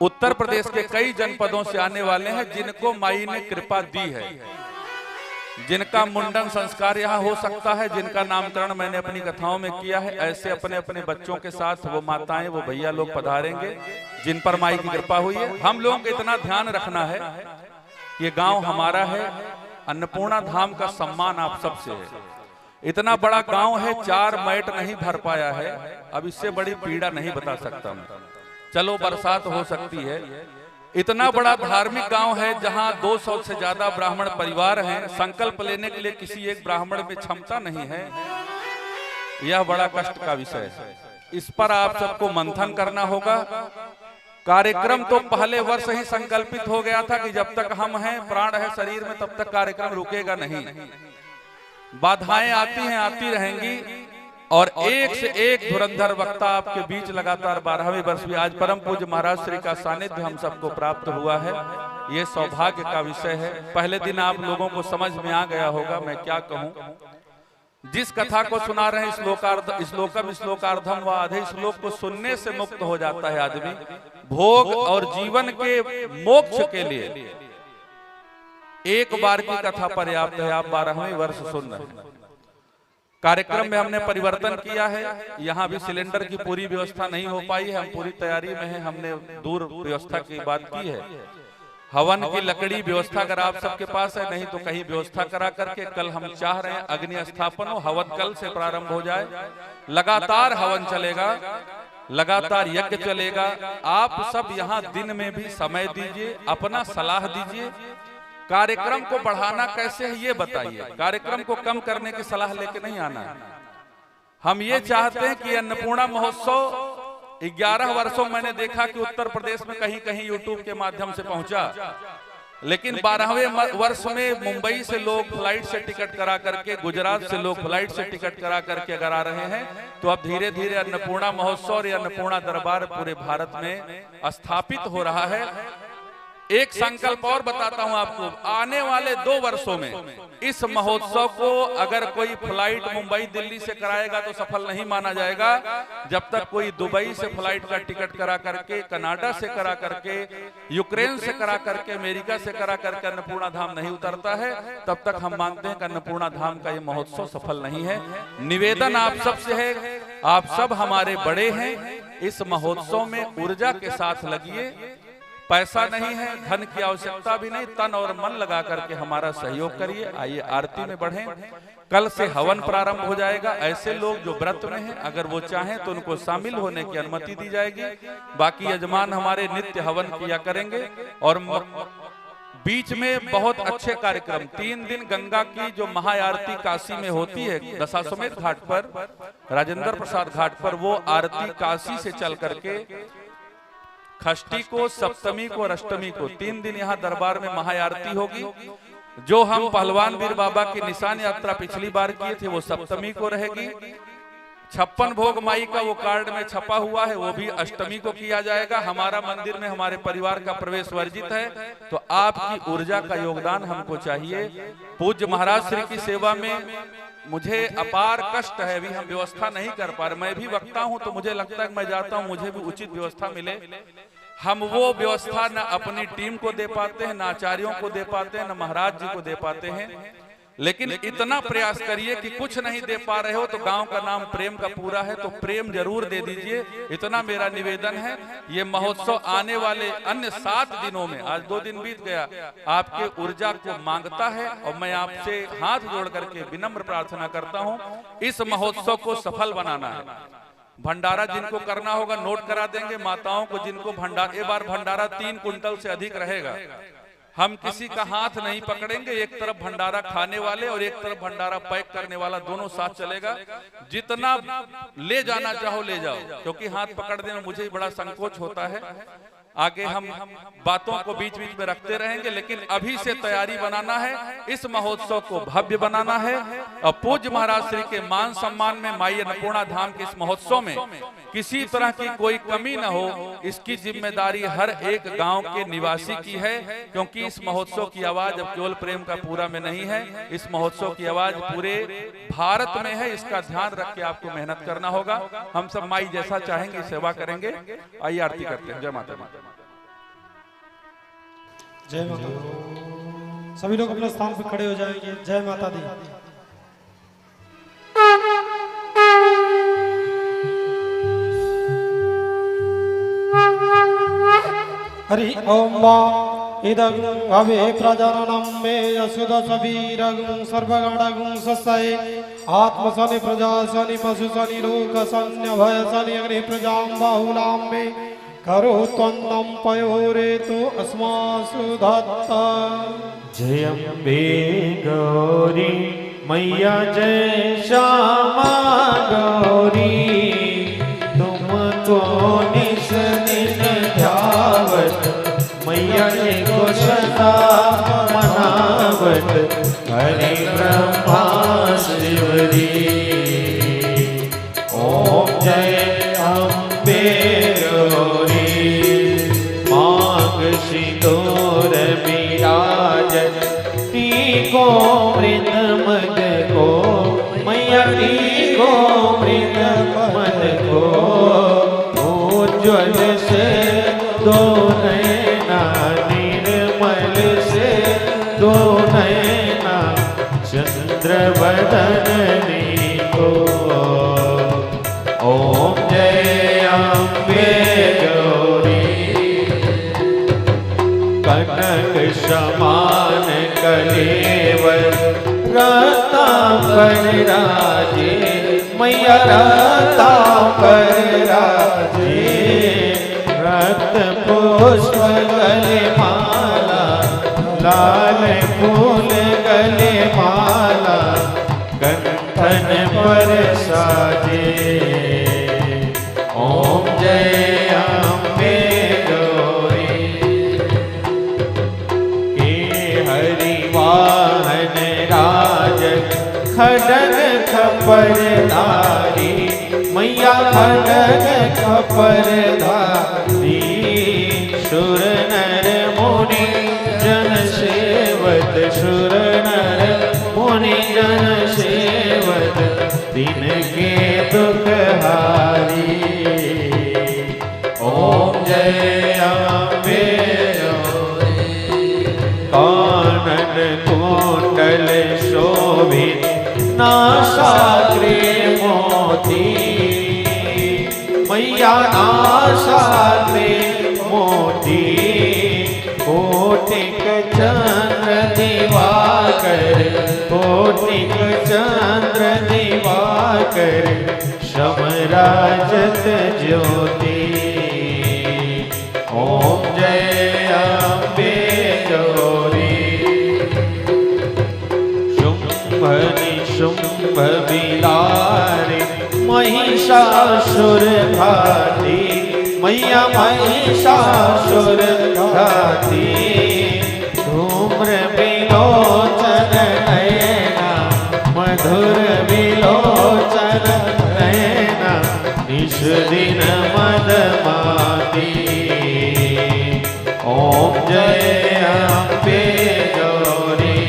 उत्तर प्रदेश के कई जनपदों से आने वाले हैं, जिनको माई ने कृपा दी है, जिनका मुंडन संस्कार यहाँ हो सकता है, जिनका नामकरण मैंने अपनी कथाओं में किया है। ऐसे अपने अपने बच्चों के साथ वो माताएं, वो भैया लोग पधारेंगे जिन पर माई की कृपा हुई है। हम लोगों को इतना ध्यान रखना है, ये गांव हमारा है, अन्नपूर्णा धाम का सम्मान आप सबसे है। इतना बड़ा गांव है, 4 मैट नहीं भर पाया है, अब इससे बड़ी पीड़ा नहीं बता सकता मैं। चलो बरसात हो सकती है। इतना बड़ा धार्मिक गांव है, जहां 200 से ज्यादा ब्राह्मण परिवार हैं। संकल्प लेने के लिए किसी एक ब्राह्मण में क्षमता नहीं है, यह बड़ा कष्ट का विषय है। इस पर आप सबको मंथन करना होगा। कार्यक्रम तो पहले वर्ष ही संकल्पित हो गया था कि जब तक हम हैं, प्राण है शरीर में, तब तक कार्यक्रम रुकेगा नहीं। बाधाएं आती हैं, आती रहेंगी, और एक से एक धुरंधर वक्ता आपके बीच लगातार 12वें वर्ष भी आज परम पूज्य महाराज श्री का सानिध्य हम सबको प्राप्त हुआ है। ये सौभाग्य का विषय है। पहले दिन आप लोगों को समझ में आ गया होगा मैं क्या कहूं। जिस कथा को सुना रहे हैं, श्लोकम श्लोकार्धम व आधे श्लोक को सुनने से मुक्त हो जाता है आदमी। भोग और जीवन के मोक्ष के लिए एक बार की कथा पर्याप्त है। आप 12वें वर्ष सुन रहे हैं। कार्यक्रम में हमने परिवर्तन किया है। यहाँ भी सिलेंडर की पूरी व्यवस्था नहीं हो पाई है, हम पूरी तैयारी में हैं। हमने दूर व्यवस्था की बात की है। हवन की लकड़ी व्यवस्था अगर आप सबके पास है, नहीं तो कहीं व्यवस्था करा करके कल हम चाह रहे हैं अग्नि स्थापन हो, हवन कल से प्रारंभ हो जाए। लगातार हवन चलेगा, लगातार यज्ञ चलेगा। आप सब यहाँ दिन में भी समय दीजिए, अपना सलाह दीजिए। कार्यक्रम को बढ़ाना कैसे है ये बताइए, कार्यक्रम को कम करने की सलाह लेके नहीं आना है। हम ये चाहते हैं कि अन्नपूर्णा महोत्सव 11 वर्षों मैंने देखा कि उत्तर प्रदेश में कहीं कहीं यूट्यूब के माध्यम से पहुंचा, लेकिन 12वें वर्ष में मुंबई से लोग फ्लाइट से टिकट करा करके, गुजरात से लोग फ्लाइट से टिकट करा करके अगर आ रहे हैं, तो अब धीरे धीरे अन्नपूर्णा महोत्सव और अन्नपूर्णा दरबार पूरे भारत में स्थापित हो रहा है। एक संकल्प और बताता हूं आपको, आने वाले 2 वर्षों में इस महोत्सव को अगर कोई फ्लाइट मुंबई दिल्ली से कराएगा तो सफल नहीं माना जाएगा, जब तक कोई दुबई से फ्लाइट का टिकट करा करके, कनाडा से करा करके, यूक्रेन से करा करके, अमेरिका से करा करके अन्नपूर्णा धाम नहीं उतरता है, तब तक हम मानते हैं कि अन्नपूर्णा धाम का ये महोत्सव सफल नहीं है। निवेदन आप सबसे है, आप सब हमारे बड़े हैं, इस महोत्सव में ऊर्जा के साथ लगिए। पैसा नहीं है, धन की आवश्यकता भी नहीं, तन और मन लगा करके हमारा सहयोग करिए। आइए आरती में बढ़ें। कल से हवन प्रारंभ हो जाएगा। ऐसे लोग जो व्रत में हैं, अगर वो चाहें तो उनको शामिल होने की अनुमति दी जाएगी। बाकी यजमान हमारे नित्य हवन किया करेंगे। और बीच में बहुत अच्छे कार्यक्रम, 3 दिन गंगा की जो महाआरती काशी में होती है, दशाश्वमेध घाट पर, राजेंद्र प्रसाद घाट पर, वो आरती काशी से चल करके षष्ठी को, सप्तमी को और अष्टमी को 3 दिन यहाँ दरबार में महाआरती होगी। जो हम पहलवान वीर बाबा की निशान यात्रा पिछली बार किए थे, वो सप्तमी को रहेगी। 56 भोग माई का वो कार्ड में छपा हुआ है, वो भी अष्टमी को किया जाएगा। हमारा मंदिर में हमारे परिवार का प्रवेश वर्जित है, तो आपकी ऊर्जा का योगदान हमको चाहिए। पूज्य महाराज श्री की सेवा में मुझे अपार कष्ट है, अभी हम व्यवस्था नहीं कर पा रहे। मैं भी वक्ता हूं, तो मुझे लगता है कि मैं जाता हूं, मुझे भी उचित व्यवस्था मिले। हम वो व्यवस्था न अपनी टीम को दे पाते हैं, न आचार्यों को दे पाते हैं, न महाराज जी को दे पाते हैं। लेकिन इतना प्रयास करिए कि कुछ नहीं दे पा रहे हो तो गांव का नाम प्रेम का पूरा है, तो प्रेम जरूर दे दीजिए। इतना मेरा निवेदन है। ये महोत्सव आने वाले अन्य 7 दिनों में, आज 2 दिन बीत गया, आपके ऊर्जा को मांगता है। और मैं आपसे हाथ जोड़ करके विनम्र प्रार्थना करता हूं, इस महोत्सव को सफल बनाना है। भंडारा जिनको करना होगा नोट करा देंगे, माताओं को जिनको भंडारा, एक बार भंडारा 3 कुंटल से अधिक रहेगा। हम किसी का हाथ नहीं पकड़ेंगे, एक तरफ भंडारा खाने वाले और एक तरफ भंडारा पैक करने वाला, दोनों साथ चलेगा। जितना ले जाना चाहो ले जाओ, क्योंकि हाथ पकड़ने में मुझे बड़ा संकोच होता है। आगे हम बातों को बीच बीच में रखते रहेंगे, लेकिन अभी से तैयारी बनाना है, इस महोत्सव को भव्य बनाना है। और पूज्य महाराज श्री के मान सम्मान में माई अन्नपूर्णा धाम के इस महोत्सव में किसी तरह की कोई कमी न हो, इसकी जिम्मेदारी हर एक गांव के निवासी की है। क्योंकि इस महोत्सव की आवाज अब केवल प्रेम का पूरा में नहीं है, इस महोत्सव की आवाज पूरे भारत में है। इसका ध्यान रख के आपको मेहनत करना होगा। हम सब माई जैसा चाहेंगे सेवा करेंगे। आइए आरती करते हैं। जय माता दी। जय माता दी। सभी लोग अपने स्थान पर खड़े हो जाएंगे। जय माता दी। हरि ओम इदं हवे प्रजननं मे यशुदशवीरं सर्वगणं सस्ये आत्मसनि प्रजासनि पशुसनि लोकसन्यभयसनि अग्नि प्रजां बाहुलां मे करोत्वन्नं पयोरेतु अस्मासु दत्ता। जय अम्बे गौरी मैया, जय श्यामा गौरी, तुमको निस दिन ध्यावत मैया को सदा मनावत, हरि ब्रह्मा शिवरी। ओम जय अम्बे गौरी, मांग सिंदूर विराजत, टीको मृद मद को मैया, टीको मृद मद को, उज्ज्वल से दो नैना, निर्मल से दो नैना, चंद्र बदन को। ओम जय अम्बे गौरी, कनक समान कलेवर रत्नाकर राजे मैया, रत्नाकर राजे, रत्न पुष्प गले माला, लाल फूल गले माला, कंठन पर साजे। ओम जय अम्बे गौरी, के हरि वाहन राज, खड्ग खपरधारी मैया, खड्ग खपरधारी, सुर नर मुनि जन सेवत, सुर नर मुनि जन सेवत, दिन के दुख हारी। ओम जय अम्बे गौरी, कानन कुंडल शोभित, नासाग्रे मोती मैया, नासाग्रे मोती, कोटिक चंद्र दिवाकर, कोटिक चंद्र दिवाकर, समराजत ज्योति। ओम जय अम्बे गौरी, शुंभ निशुंभ बिलारे महिषासुर घाती मैया, महिषासुर घाती, धूम्र विलोचन नयना, मधुर विलोचन नयना, निश दिन मदमाती। ओम जय अम्बे गौरी,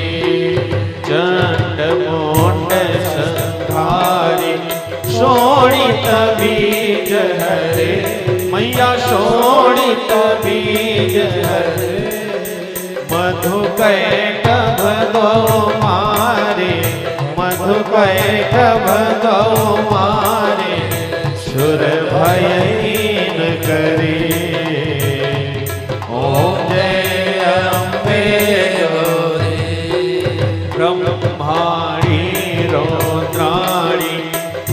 चंड मुंड संहारी, शोणित बीज हरे मैया, शोणित बीज हरे, मधु कैटभ दो मारे, मधु कैटभ दो मारे, सुर भयहीन करे। ओम जय अम्बे गौरी, ब्रह्माणी रुद्राणी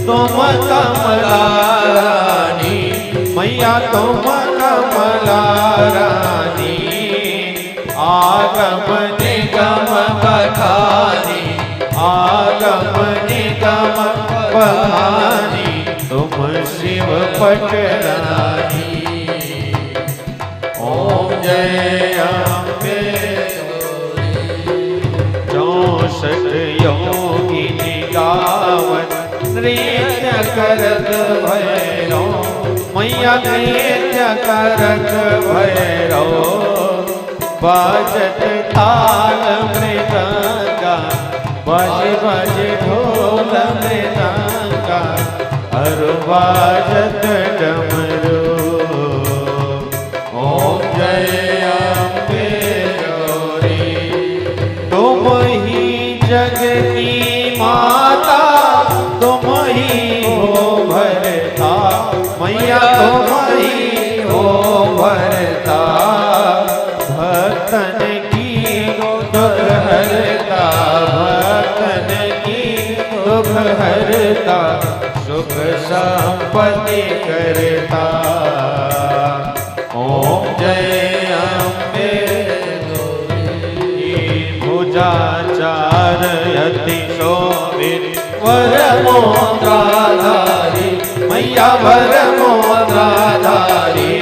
तुम कमला रानी, मैया तुम कमला रानी, आगम निगम बखानी, आगम निगम बखानी, तुम शिव पटरानी। ओम जय अम्बे गौरी। 64 योगिनी गावत नृत्य करत भैरो, मैया नृत्य करत भैरो, बाजत ताल मृदंगा, बज बज ढोल मृदंगा, हर बाजत डमरू। ओम जय अम्बे गौरी। तुम ही जग की माता, तुम ही हो भरता, मैया तुम ही हो भरता, भक्तन की दुख हरता, भक्तन की दुख हरता, सुख संपत्ति करता। ओम जय अम्बे गौरी। भुजाचार अति शोभित वर मोद्राधारी, मैया वर मोद्राधारी,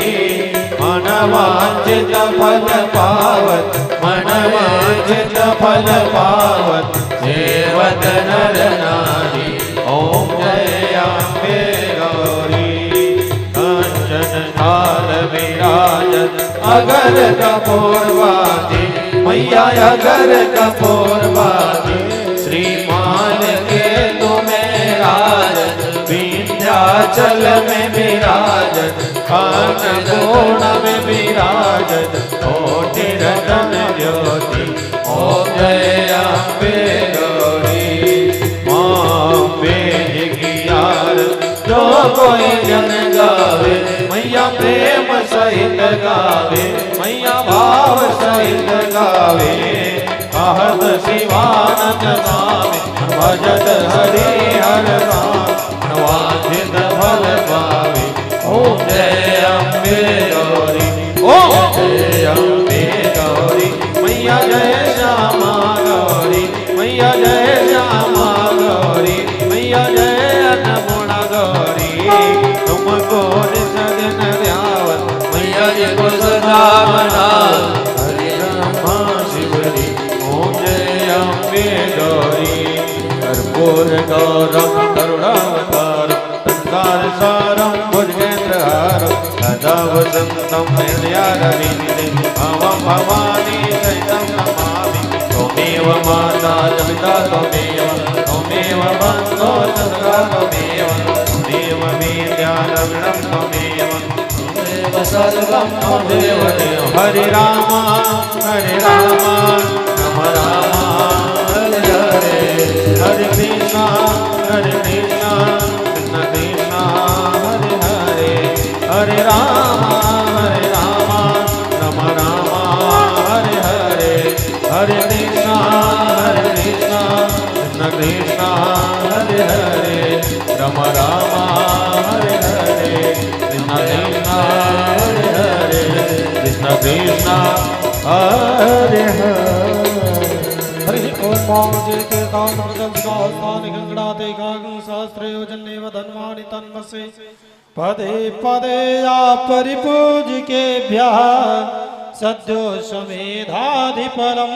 मनवांचित फल पावत, मनवांचित फल पावत, सेवत नर नारी। ओम जय अम्बे गौरी। कंचन थाल विराजत अगर कपूरवादी, मैया अगर कपूरवादी, श्रीमान के तुम्हें राजत, विंध्याचल में विराजत, अन्नपूर्णा में विराजत, कोटि रतन ज्योति। ओम जय अम्बे गौरी। मां वेद की आरती जो कोई जन गावे, मैया प्रेम सहित गावे, मैया भाव सहित गावे, कहत शिवानंद नामे, भजत हरि हर नाम, वांछित फल पावे। ओम जय अम्बे गौरी। ओम जय अम्बे गौरी। मैया जय श्यामा गौरी, मैया जय श्यामा गौरी, मैया जय अन्नपूर्णा गौरी, तुमको सगन ध्यावत, मैया जी को सदा मनावत, हरे रामा शिवरी। ओम जय अम्बे गौरी। कर्पूर गौरम करुणावतारम, संसार सारम भुजगेन्द्रहारम, सदा वसंतम हृदयारविंदे, भवं भवानी सहितं नमामि। त्वमेव माता च पिता त्वमेव, त्वमेव बन्धो सखा त्वमेव, त्वमेव विद्यारविणं त्वमेव, त्वमेव सर्वं त्वमेव देव। हरे राम राम हरे हरे, हरे कृष्णा कृष्ण कृष्ण कृष्ण हरे हरे, हरे राम राम राम हरे हरे, हरे कृष्णा कृष्ण कृष्ण हरे हरे, राम राम हरे हरे, कृष्ण कृष्ण हरे हरे, कृष्ण कृष्ण हरे हरे। हरि ओम जेते काम प्रदल स्थान गंगड़ाते गागं सहस्र योजनेव धन्वानि तन्मसे, पदे पदे या परिपूजिकेभ्यः सद्यो समेधाधिपरम्।